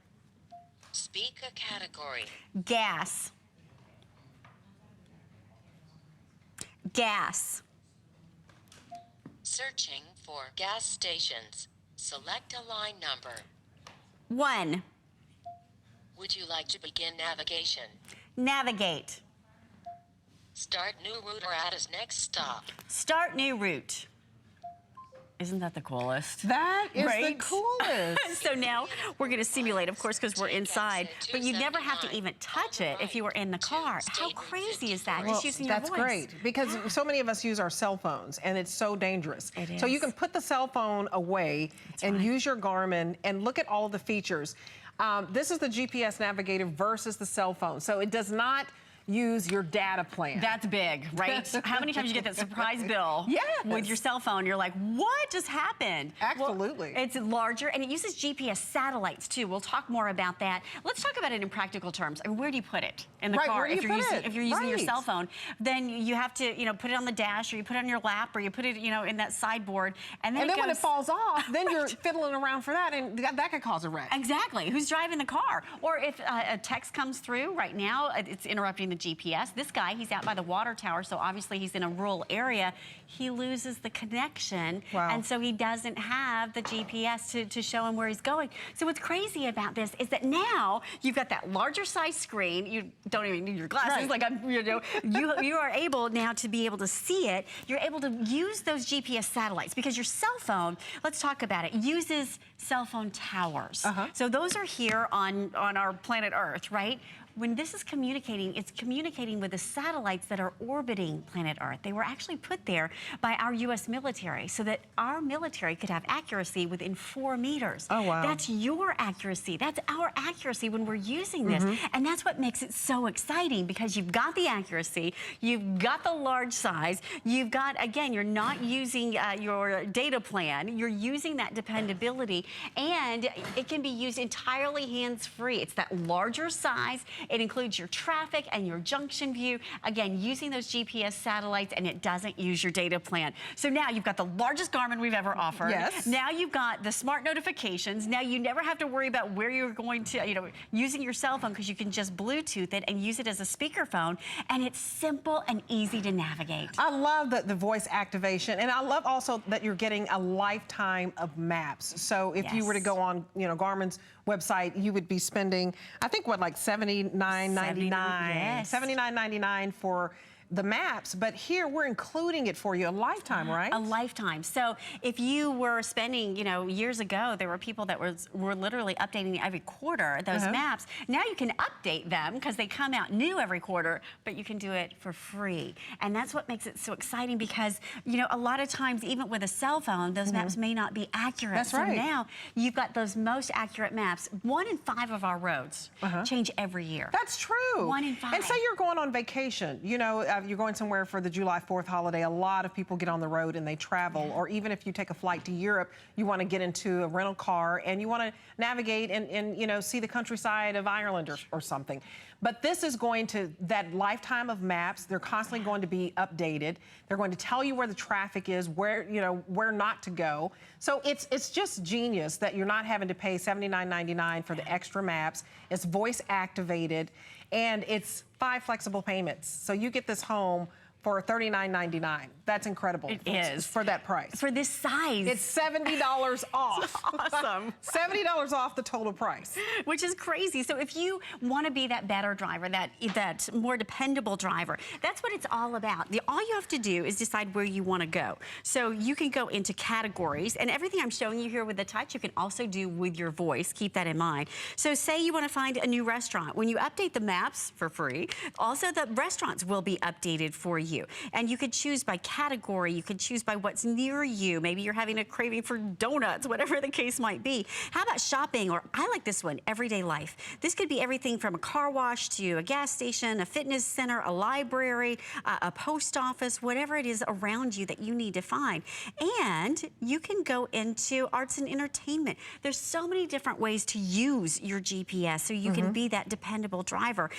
Speak a category. Gas. Gas. Searching for gas stations. Select a line number. 1. Would you like to begin navigation? Navigate. Start new route or add as next stop. Start new route. Isn't that the coolest? That is right? the coolest. So now we're going to simulate, of course, because we're inside, but you never have to even touch it if you were in the car. How crazy is that? Just using your voice. That's great, because so many of us use our cell phones, and it's so dangerous. It is. So you can put the cell phone away and use your Garmin and look at all of the features. This is the GPS navigator versus the cell phone. So it does not use your data plan. That's big, right? How many times you get that surprise bill with your cell phone? You're like, what just happened? Absolutely. Well, it's larger, and it uses GPS satellites, too. We'll talk more about that. Let's talk about it in practical terms. I mean, where do you put it in the car? If you're using your cell phone, then you have to, put it on the dash, or you put it on your lap, or you put it, in that sideboard. And then when it falls off, then you're fiddling around for that, and that could cause a wreck. Exactly. Who's driving the car? Or if a text comes through right now, it's interrupting the GPS. This guy, he's out by the water tower, so obviously he's in a rural area. He loses the connection, and so he doesn't have the GPS to show him where he's going. So what's crazy about this is that now you've got that larger size screen. You don't even need your glasses. Like you are able now to be able to see it. You're able to use those GPS satellites because your cell phone, let's talk about it, uses cell phone towers. So those are here on our planet Earth, right? When this is communicating, it's communicating with the satellites that are orbiting planet Earth. They were actually put there by our U.S. military so that our military could have accuracy within 4 meters. Oh, wow. That's your accuracy. That's our accuracy when we're using this. And that's what makes it so exciting, because you've got the accuracy, you've got the large size, you've got, again, you're not using your data plan, you're using that dependability, and it can be used entirely hands-free. It's that larger size. It includes your traffic and your junction view. Again, using those GPS satellites, and it doesn't use your data plan. So now you've got the largest Garmin we've ever offered. Yes. Now you've got the smart notifications. Now you never have to worry about where you're going to, using your cell phone, because you can just Bluetooth it and use it as a speakerphone. And it's simple and easy to navigate. I love the voice activation, and I love also that you're getting a lifetime of maps. So if you were to go on, Garmin's website, you would be spending, I think, what, like $79.99? Yes. $79.99 for the maps, but here we're including it for you, a lifetime, right? A lifetime. So if you were spending, years ago, there were people that were literally updating every quarter those maps. Now you can update them because they come out new every quarter, but you can do it for free. And that's what makes it so exciting, because, a lot of times, even with a cell phone, those maps may not be accurate. That's right. So now you've got those most accurate maps. 1 in 5 of our roads change every year. That's true. 1 in 5. And say you're going on vacation, you're going somewhere for the July 4th holiday. A lot of people get on the road and they travel, or even if you take a flight to Europe, you want to get into a rental car and you want to navigate and see the countryside of Ireland or something. But this is going to, that lifetime of maps, they're constantly going to be updated. They're going to tell you where the traffic is, where not to go. So it's just genius that you're not having to pay $79.99 for the extra maps. It's voice activated, and it's 5 flexible payments. So you get this home for $39.99. That's incredible. It is. For that price. For this size. It's $70 off. Awesome. $70 off the total price. Which is crazy. So if you want to be that better driver, that more dependable driver, that's what it's all about. All you have to do is decide where you want to go. So you can go into categories, and everything I'm showing you here with the touch, you can also do with your voice. Keep that in mind. So say you want to find a new restaurant. When you update the maps for free, also the restaurants will be updated for you. And you could choose by category, you could choose by what's near you. Maybe you're having a craving for donuts, whatever the case might be. How about shopping? Or I like this one, everyday life. This could be everything from a car wash to a gas station, a fitness center, a library, a post office, whatever it is around you that you need to find. And you can go into arts and entertainment. There's so many different ways to use your GPS so you can be that dependable driver.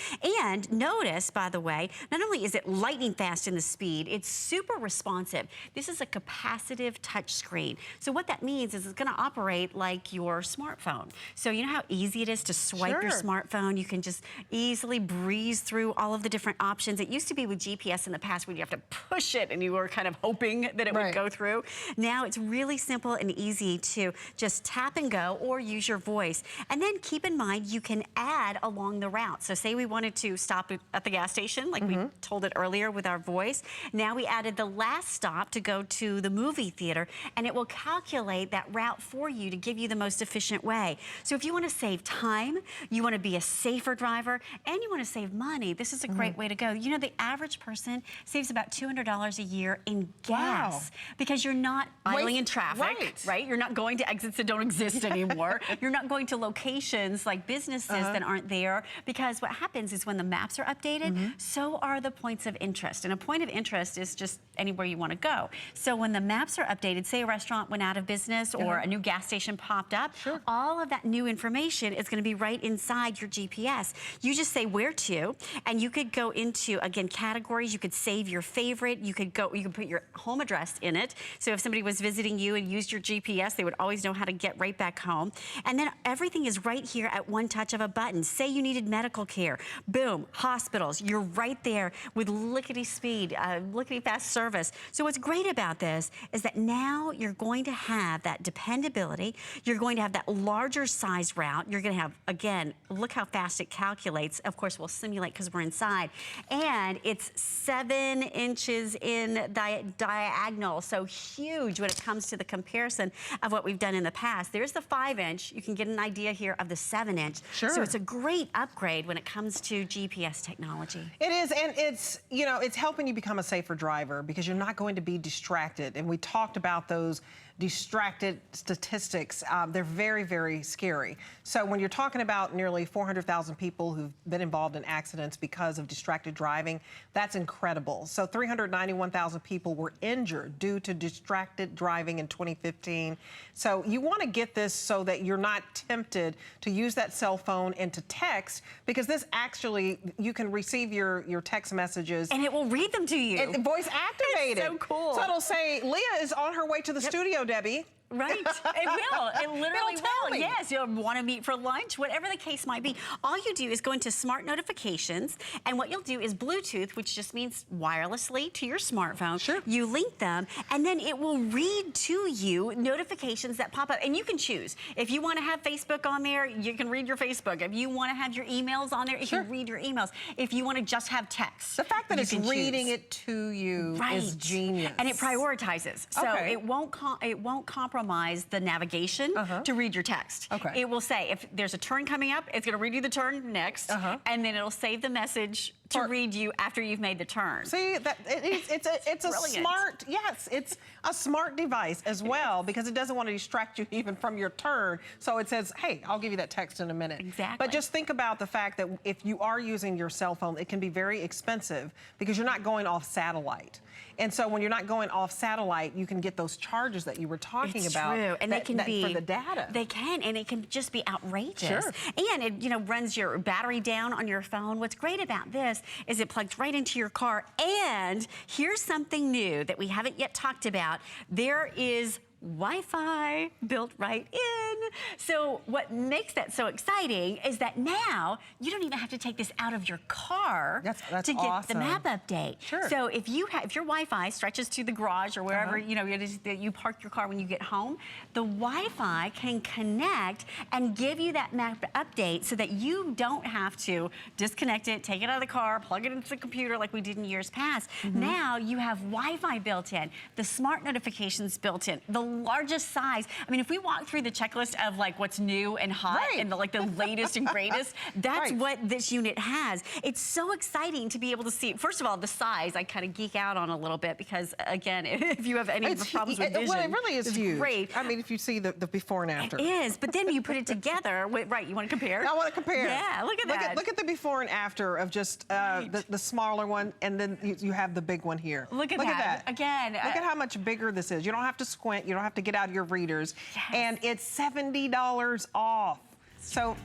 And notice, by the way, not only is it lightning fast in the speed, it's super responsive. This is a capacitive touch screen. So what that means is it's going to operate like your smartphone. So you know how easy it is to swipe your smartphone? You can just easily breeze through all of the different options. It used to be with GPS in the past where you have to push it and you were kind of hoping that it would go through. Now it's really simple and easy to just tap and go or use your voice. And then keep in mind you can add along the route. So say we wanted to stop at the gas station, like we told it earlier with our voice. voice. Now we added the last stop to go to the movie theater, and it will calculate that route for you to give you the most efficient way. So if you want to save time, you want to be a safer driver, and you want to save money, this is a great way to go. You know, the average person saves about $200 a year in gas because you're not idling in traffic, right? You're not going to exits that don't exist anymore. You're not going to locations like businesses that aren't there, because what happens is when the maps are updated, so are the points of interest. And a point of interest is just anywhere you want to go. So when the maps are updated, say a restaurant went out of business or a new gas station popped up, all of that new information is going to be right inside your GPS. You just say where to, and you could go into, again, categories. You could save your favorite. You could put your home address in it. So if somebody was visiting you and used your GPS, they would always know how to get right back home. And then everything is right here at one touch of a button. Say you needed medical care. Boom, hospitals. You're right there with lickety speed, lickety fast service. So what's great about this is that now you're going to have that dependability. You're going to have that larger size route. You're going to have, again, look how fast it calculates. Of course, we'll simulate because we're inside. And it's 7 inches in diagonal, so huge when it comes to the comparison of what we've done in the past. There's the 5-inch. You can get an idea here of the 7-inch. So it's a great upgrade when it comes to GPS technology. It is, and it's, you know, it's helping you become a safer driver because you're not going to be distracted. And we talked about those distracted statistics. They're very, very scary. So when you're talking about nearly 400,000 people who've been involved in accidents because of distracted driving, that's incredible. So 391,000 people were injured due to distracted driving in 2015. So you want to get this so that you're not tempted to use that cell phone and to text, because this actually, you can receive your text messages. And it will read them to you. Voice activated. It's so cool. So it'll say, Leah is on her way to the studio, Debbie. Right, it will. It literally tell will. me. Yes, you'll want to meet for lunch, whatever the case might be. All you do is go into Smart Notifications, and what you'll do is Bluetooth, which just means wirelessly to your smartphone. You link them, and then it will read to you notifications that pop up. And you can choose. If you want to have Facebook on there, you can read your Facebook. If you want to have your emails on there, you can read your emails. If you want to just have text, the fact that it's reading it to you is genius. And it prioritizes. So it won't compromise the navigation to read your text. It will say if there's a turn coming up, it's going to read you the turn next, and then it'll save the message to read you after you've made the turn. See, that it's a smart, it's a smart device as well, because it doesn't want to distract you even from your turn. So it says, hey, I'll give you that text in a minute. Exactly. But just think about the fact that if you are using your cell phone, it can be very expensive because you're not going off satellite. And so when you're not going off satellite, you can get those charges that you were talking about. True, and they can be for the data. They can, and it can just be outrageous. And it, runs your battery down on your phone. What's great about this is it plugs right into your car. And here's something new that we haven't yet talked about. There is Wi-Fi built right in. So what makes that so exciting is that now you don't even have to take this out of your car to get the map update. So if your Wi-Fi stretches to the garage or wherever it is that you park your car when you get home, the Wi-Fi can connect and give you that map update so that you don't have to disconnect it, take it out of the car, plug it into the computer like we did in years past. Now you have Wi-Fi built in, the smart notifications built in, the largest size. I mean, if we walk through the checklist of like what's new and hot and the latest and greatest, that's what this unit has. It's so exciting to be able to see. First of all, the size I kind of geek out on a little bit because, again, if you have any problems with vision, well, it really is huge. Great. I mean, if you see the before and after. It is, but then you put it together. You want to compare? I want to compare. Yeah, look at that. Look at the before and after of just the smaller one, and then you have the big one here. Look at that. Again. Look at how much bigger this is. You don't have to squint. You don't have to get out of your readers. And it's $70 off. So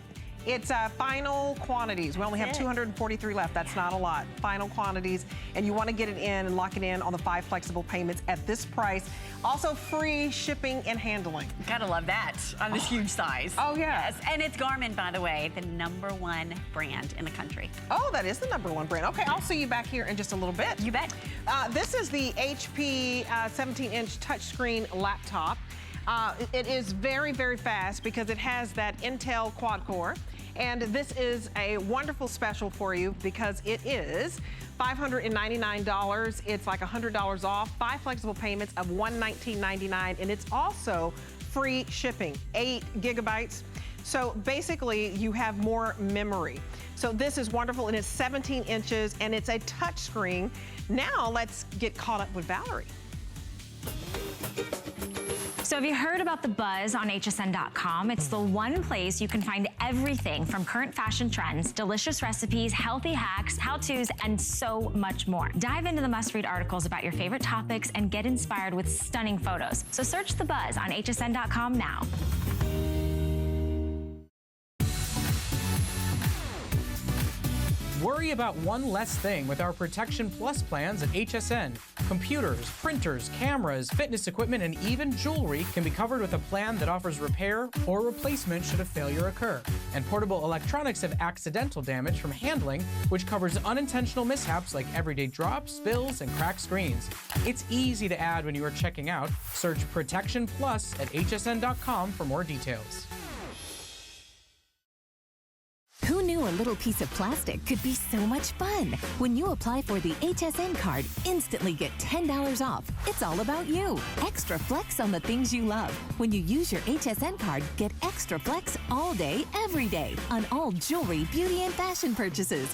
it's final quantities. We only have 243 left. That's not a lot. Final quantities. And you want to get it in and lock it in on the 5 flexible payments at this price. Also free shipping and handling. Gotta love that on this huge size. Oh, yeah. Yes. And it's Garmin, by the way, the #1 brand in the country. Oh, that is the #1 brand. Okay, I'll see you back here in just a little bit. You bet. This is the HP 17-inch touchscreen laptop. It is very, very fast because it has that Intel quad core. And this is a wonderful special for you because it is $599. It's like $100 off, 5 flexible payments of $119.99, and it's also free shipping, 8 gigabytes. So basically, you have more memory. So this is wonderful, and it's 17 inches, and it's a touch screen. Now let's get caught up with Valerie. So have you heard about the buzz on hsn.com? It's the one place you can find everything from current fashion trends, delicious recipes, healthy hacks, how-tos, and so much more. Dive into the must-read articles about your favorite topics and get inspired with stunning photos. So search the buzz on hsn.com now. Worry about one less thing with our Protection Plus plans at HSN. Computers, printers, cameras, fitness equipment, and even jewelry can be covered with a plan that offers repair or replacement should a failure occur. And portable electronics have accidental damage from handling, which covers unintentional mishaps like everyday drops, spills, and cracked screens. It's easy to add when you are checking out. Search Protection Plus at hsn.com for more details. Who knew a little piece of plastic could be so much fun? When you apply for the HSN card, instantly get $10 off. It's all about you. Extra flex on the things you love. When you use your HSN card, get extra flex all day, every day on all jewelry, beauty, and fashion purchases.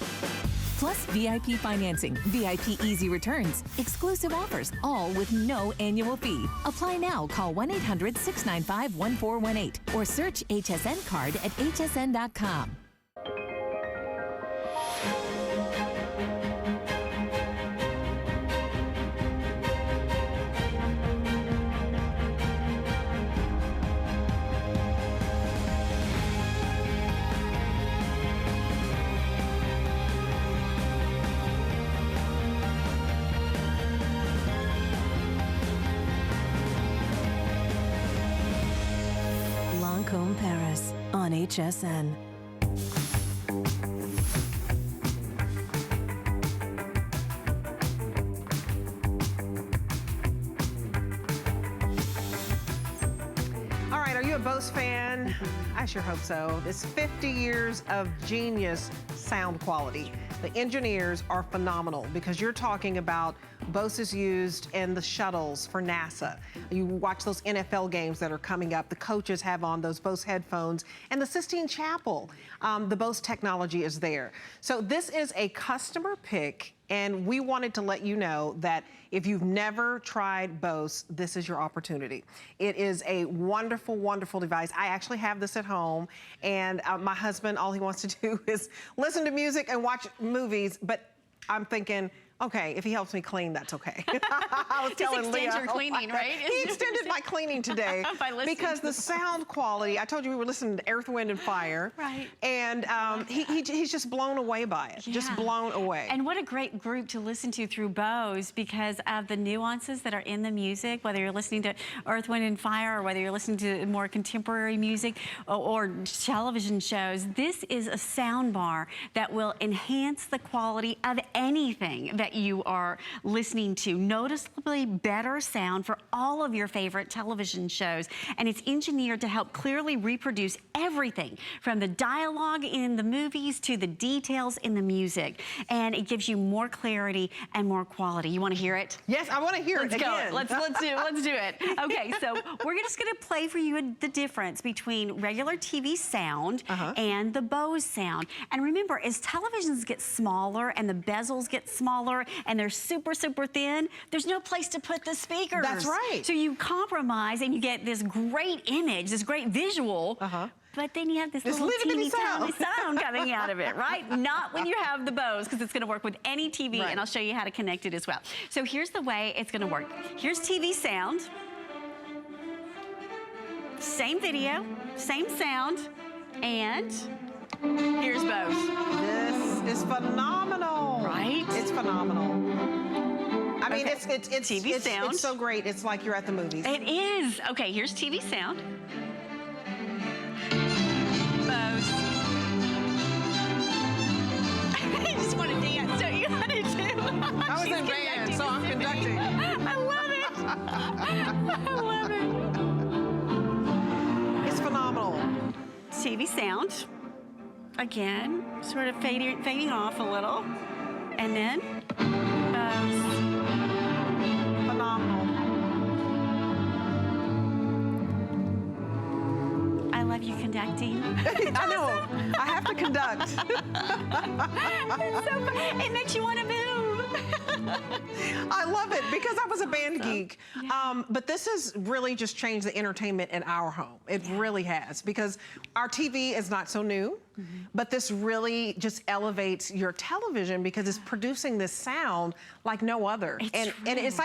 Plus VIP financing, VIP easy returns, exclusive offers, all with no annual fee. Apply now. Call 1-800-695-1418 or search HSN card at hsn.com. Lancôme Paris on HSN. All right, are you a Bose fan? I sure hope so. It's 50 years of genius sound quality. The engineers are phenomenal because you're talking about Bose is used in the shuttles for NASA. You watch those NFL games that are coming up. The coaches have on those Bose headphones, and the Sistine Chapel, the Bose technology is there. So this is a customer pick, and we wanted to let you know that if you've never tried Bose, this is your opportunity. It is a wonderful, wonderful device. I actually have this at home, and my husband, all he wants to do is listen to music and watch movies, but I'm thinking, okay, if he helps me clean, that's okay. I was telling Leah, your cleaning, right? He extended my cleaning today because the sound quality. I told you we were listening to Earth, Wind, and Fire, right? And he's just blown away by it, just blown away. And what a great group to listen to through Bose because of the nuances that are in the music. Whether you're listening to Earth, Wind, and Fire, or whether you're listening to more contemporary music or television shows, this is a sound bar that will enhance the quality of anything that you are listening to. Noticeably better sound for all of your favorite television shows. And it's engineered to help clearly reproduce everything from the dialogue in the movies to the details in the music. And it gives you more clarity and more quality. You want to hear it? Yes, I want to hear it again. Let's do it. Okay, so we're just going to play for you the difference between regular TV sound and the Bose sound. And remember, as televisions get smaller and the bezels get smaller and they're super, super thin, there's no place to put the speakers. That's right. So you compromise and you get this great image, this great visual, but then you have this little teeny tiny sound coming out of it, right? Not when you have the Bose, because it's gonna work with any TV, and I'll show you how to connect it as well. So here's the way it's gonna work. Here's TV sound. Same video, same sound, and here's Bose. This is phenomenal. Right? It's phenomenal. I mean, it's TV sound. It's so great. It's like you're at the movies. It is. Okay, here's TV sound. Bose. I just want to dance. Don't you want to do? I was in band, so I'm conducting. I love it. I love it. It's phenomenal. TV sound. Again, sort of fading off a little. And then, bows. Phenomenal. I love you conducting. I know. I have to conduct. It's so fun. It makes you want to move. I love it because I was a band geek. Yeah. But this has really just changed the entertainment in our home. It really has, because our TV is not so new, but this really just elevates your television because it's producing this sound like no other. And it's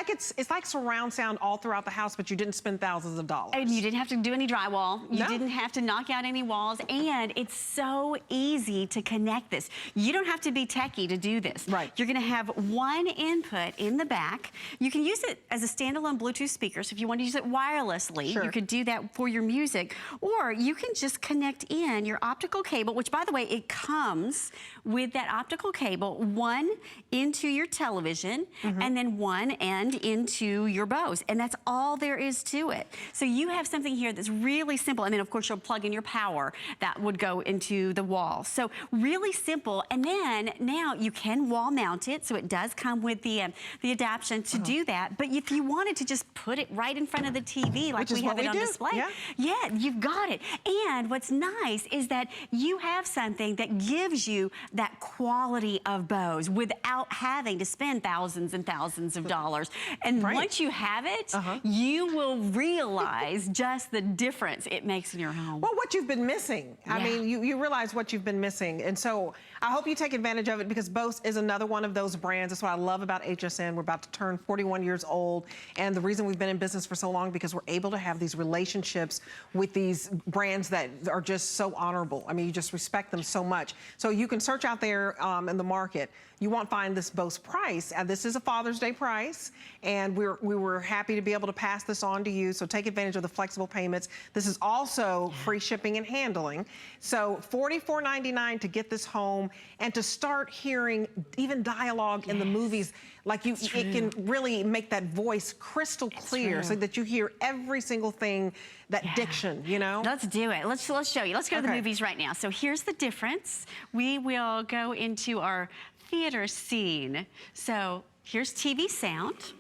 like surround sound all throughout the house, but you didn't spend thousands of dollars. And you didn't have to do any drywall. You didn't have to knock out any walls. And it's so easy to connect this. You don't have to be techie to do this. Right. You're gonna have one input in the back. You can use it as a standalone Bluetooth speaker. So if you want to use it wirelessly, you could do that for your music. Or you can just connect in your optical cable, which, by the way, it comes with that optical cable, one into your television and then one end into your Bose. And that's all there is to it. So you have something here that's really simple. And then, of course, you'll plug in your power that would go into the wall. So really simple. And then now you can wall mount it. So it does come with the adaptation to do that. But if you wanted to just put it right in front of the TV like we have it on display, you've got it. And what's nice is that you have something that gives you that quality of Bose without having to spend thousands and thousands of dollars. And once you have it, you will realize just the difference it makes in your home. Well, what you've been missing. I mean, you realize what you've been missing. And so I hope you take advantage of it, because Bose is another one of those brands. That's what I love about HSN. We're about to turn 41 years old. And the reason we've been in business for so long, because we're able to have these relationships with these brands that are just so honorable. I mean, you just respect them so much. So you can search out there in the market. You won't find this Bose price. This is a Father's Day price, and we were happy to be able to pass this on to you. So take advantage of the flexible payments. This is also free shipping and handling. So $44.99 to get this home and to start hearing even dialogue in the movies. Like it can really make that voice crystal clear so that you hear every single thing, that diction, you know? Let's do it. Let's show you. Let's go to the movies right now. So here's the difference. We will go into our theater scene. So here's TV sound.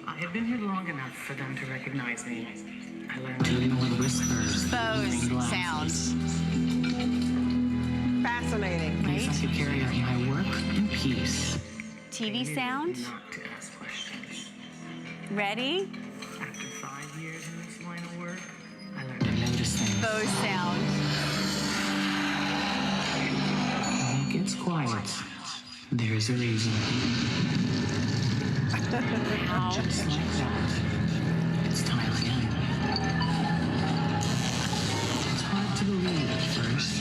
I have been here long enough for them to recognize me. I learned to ignore whispers. Bose sound. Fascinating. Right? I could carry out my work in peace. TV sound. Not to ask questions. Ready? After 5 years in this line of work, I learned to notice things. Bose sound. When it gets quiet, there's a reason. Just like that, it's time again. It's hard to believe at first.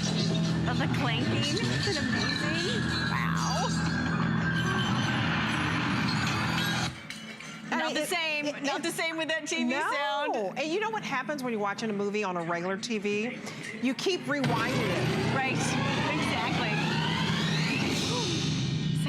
Of the clanking. Isn't it amazing? Wow. Not the same. Not the same with that TV sound. And you know what happens when you're watching a movie on a regular TV? You keep rewinding it. Right. Exactly.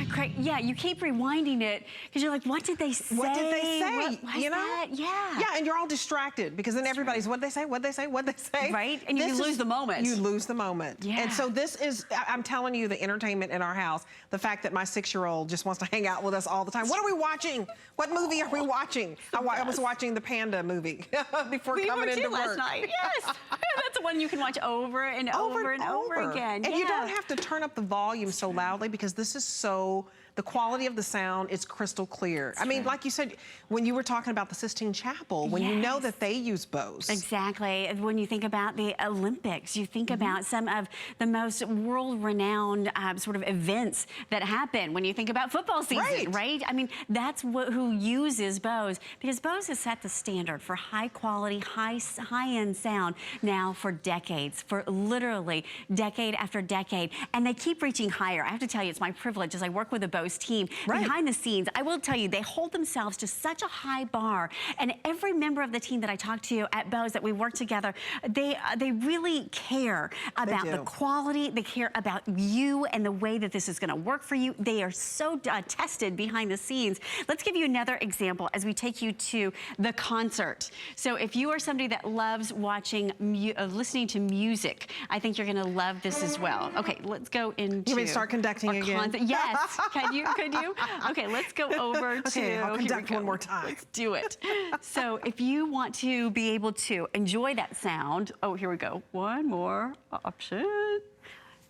Great. Yeah, you keep rewinding it because you're like, what did they say? What did they say? You know? That? Yeah. Yeah, and you're all distracted because then everybody's, what'd they say? What'd they say? What'd they say? Right, and you lose the moment. You lose the moment. Yeah. And so this is, I'm telling you, the entertainment in our house, the fact that my 6-year-old just wants to hang out with us all the time. What are we watching? What movie are we watching? I was watching the Panda movie before coming into work. last night. Yes. That's the one you can watch over and over and over again. And you don't have to turn up the volume so loudly because this is so, the quality of the sound is crystal clear. I mean, like you said, when you were talking about the Sistine Chapel, when you know that they use Bose. Exactly. When you think about the Olympics, you think about some of the most world-renowned sort of events that happen when you think about football season, right? I mean, that's who uses Bose, because Bose has set the standard for high-quality, high-end sound now for decades, for literally decade after decade, and they keep reaching higher. I have to tell you, it's my privilege as I work with the Bose Bose team. Behind the scenes, I will tell you, they hold themselves to such a high bar. And every member of the team that I talk to at Bose, that we work together, they really care about the quality. They care about you and the way that this is going to work for you. They are so tested behind the scenes. Let's give you another example as we take you to the concert. So if you are somebody that loves watching, listening to music, I think you're going to love this as well. Okay, let's go into... You mean start conducting again? Yes. Could you? Okay, let's go over to... Okay, I'll conduct one more time. Let's do it. So if you want to be able to enjoy that sound, oh, here we go. One more option.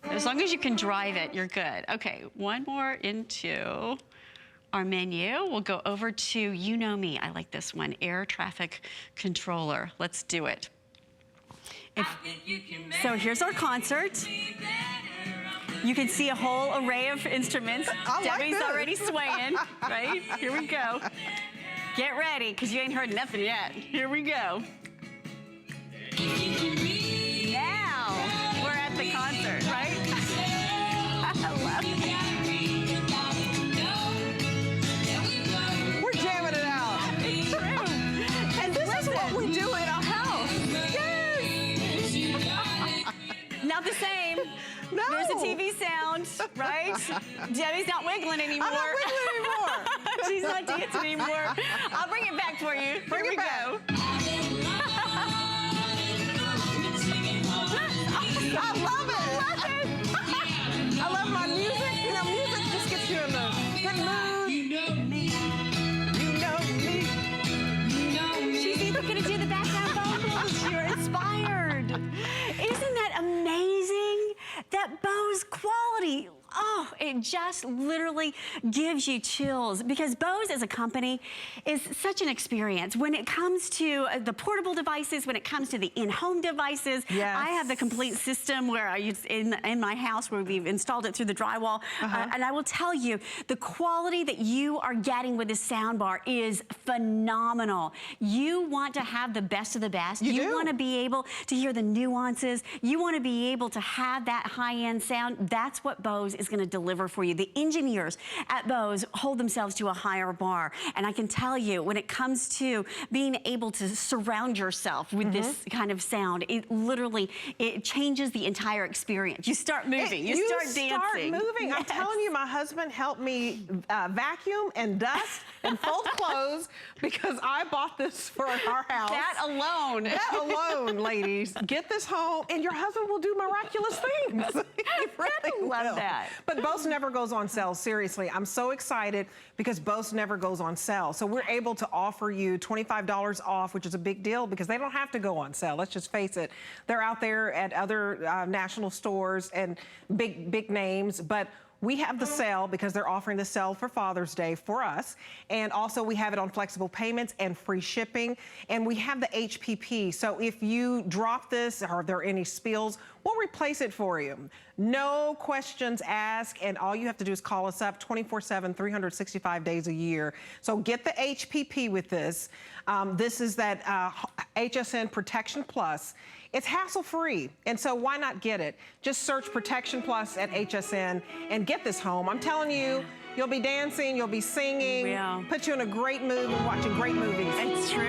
As long as you can drive it, you're good. Okay, one more into our menu. We'll go over to You Know Me. I like this one, Air Traffic Controller. Let's do it. So here's our concert. You can see a whole array of instruments. Debbie's already swaying, right? Here we go. Get ready, because you ain't heard nothing yet. Here we go. Now, we're at the concert, right? I love it. We're jamming it out. It's true. And this is what we do in our house. Yes. Not the same. No. There's a TV sound, right? Debbie's not wiggling anymore. I'm not wiggling anymore. She's not dancing anymore. I'll bring it back for you. Bring it back. Go. I love it. I love my music. You know, music just gets you in the good mood. You know me. You know me. You know me. She's even going to do the background vocals. You're inspired. Isn't that amazing? That Bose quality. Oh, it just literally gives you chills, because Bose as a company is such an experience. When it comes to the portable devices, when it comes to the in-home devices, I have the complete system where I use in my house where we've installed it through the drywall. And I will tell you, the quality that you are getting with this soundbar is phenomenal. You want to have the best of the best. You want to be able to hear the nuances. You want to be able to have that high-end sound. That's what Bose is going to deliver for you. The engineers at Bose hold themselves to a higher bar. And I can tell you, when it comes to being able to surround yourself with this kind of sound, it literally, it changes the entire experience. You start moving, you start dancing. You start moving. I'm telling you, my husband helped me vacuum and dust and fold clothes because I bought this for our house. That alone. That alone, ladies. Get this home and your husband will do miraculous things. I love that. But Bose never goes on sale, seriously. I'm so excited because Bose never goes on sale. So we're able to offer you $25 off, which is a big deal because they don't have to go on sale. Let's just face it. They're out there at other national stores and big names, but we have the sale because they're offering the sale for Father's Day for us. And also we have it on flexible payments and free shipping. And we have the HPP. So if you drop this or there are any spills, we'll replace it for you. No questions asked. And all you have to do is call us up 24/7, 365 days a year. So get the HPP with this. This is that HSN Protection Plus. It's hassle-free, and so why not get it? Just search Protection Plus at HSN and get this home. I'm telling you, you'll be dancing, you'll be singing, put you in a great mood and watching great movies. It's true.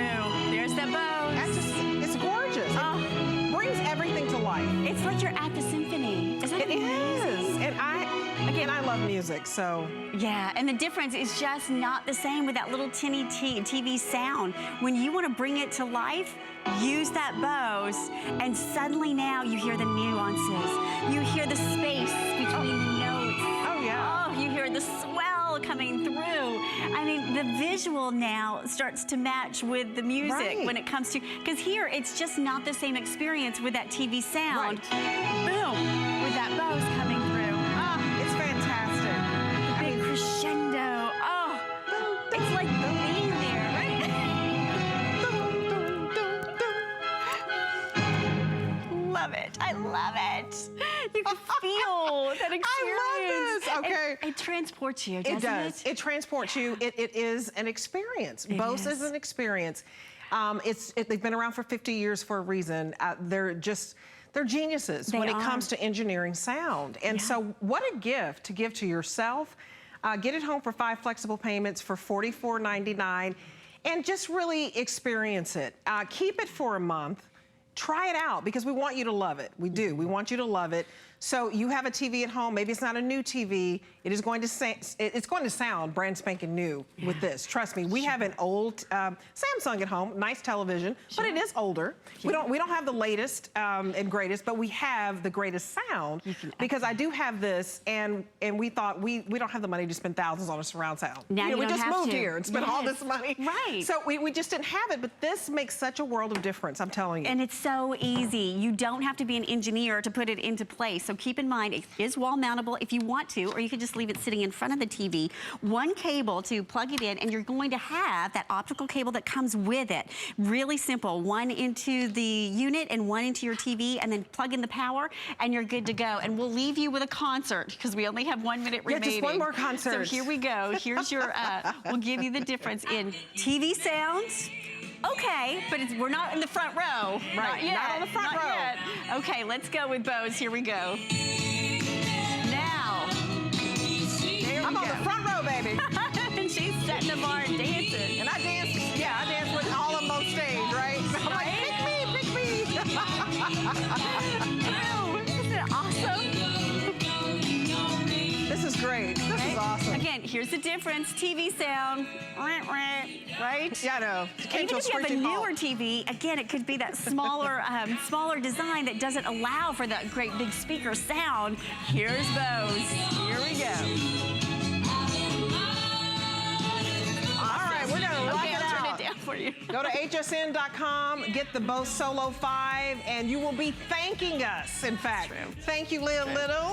There's that Bose. It's gorgeous. It brings everything to life. It's like you're at the symphony. Isn't it amazing? Is. And I love music, so. Yeah, and the difference is just not the same with that little tinny TV sound. When you want to bring it to life, use that Bose, and suddenly now you hear the nuances. You hear the space between the notes. Oh, yeah. Oh, you hear the swell coming through. I mean, the visual now starts to match with the music when it comes to, because here it's just not the same experience with that TV sound. Boom, with that Bose coming through. It's fantastic. Big crescendo. Oh, it's like being there, right? Love it. I love it. You can feel that experience. I love this. Okay. It transports you, doesn't it? It does. It transports you. It is an experience. Bose is an experience. They've been around for 50 years for a reason. They're geniuses when it comes to engineering sound. And so what a gift to give to yourself. Get it home for 5 flexible payments for $44.99 and just really experience it. Keep it for a month. Try it out because we want you to love it. We do. We want you to love it. So you have a TV at home. Maybe it's not a new TV. It is going to sound brand spanking new with this. Trust me. We have an old Samsung at home, nice television, but it is older. We don't have the latest and greatest, but we have the greatest sound because I do have this, and we thought we don't have the money to spend thousands on a surround sound. Now you we don't just have moved to. here and spent all this money. Right. So we just didn't have it, but this makes such a world of difference. I'm telling you. And it's so easy. You don't have to be an engineer to put it into place. So keep in mind, it is wall mountable if you want to, or you could just leave it sitting in front of the TV. One cable to plug it in, and you're going to have that optical cable that comes with it. Really simple. One into the unit and one into your TV, and then plug in the power, and you're good to go. And we'll leave you with a concert because we only have 1 minute remaining. Just one more concert. So here we go. Here's your, we'll give you the difference in TV sounds. Okay, but we're not in the front row. Right, Not yet. not on the front row. Yet. Okay, let's go with Bose. Here we go. Now, I'm on the front row, baby. and she's setting the bar and dancing. And I dance with all of them on stage, right? I'm like, pick me. Oh, isn't it awesome? This is great. This is awesome. Again, here's the difference. TV sound, right? Yeah, I know. Even if you have a newer TV, again, it could be that smaller, smaller design that doesn't allow for that great big speaker sound. Here's Bose. Here we go. All right, we're gonna rock it I'll turn out. it down for you. Go to hsn.com, get the Bose Solo 5, and you will be thanking us, in fact. Thank you, Leah Little.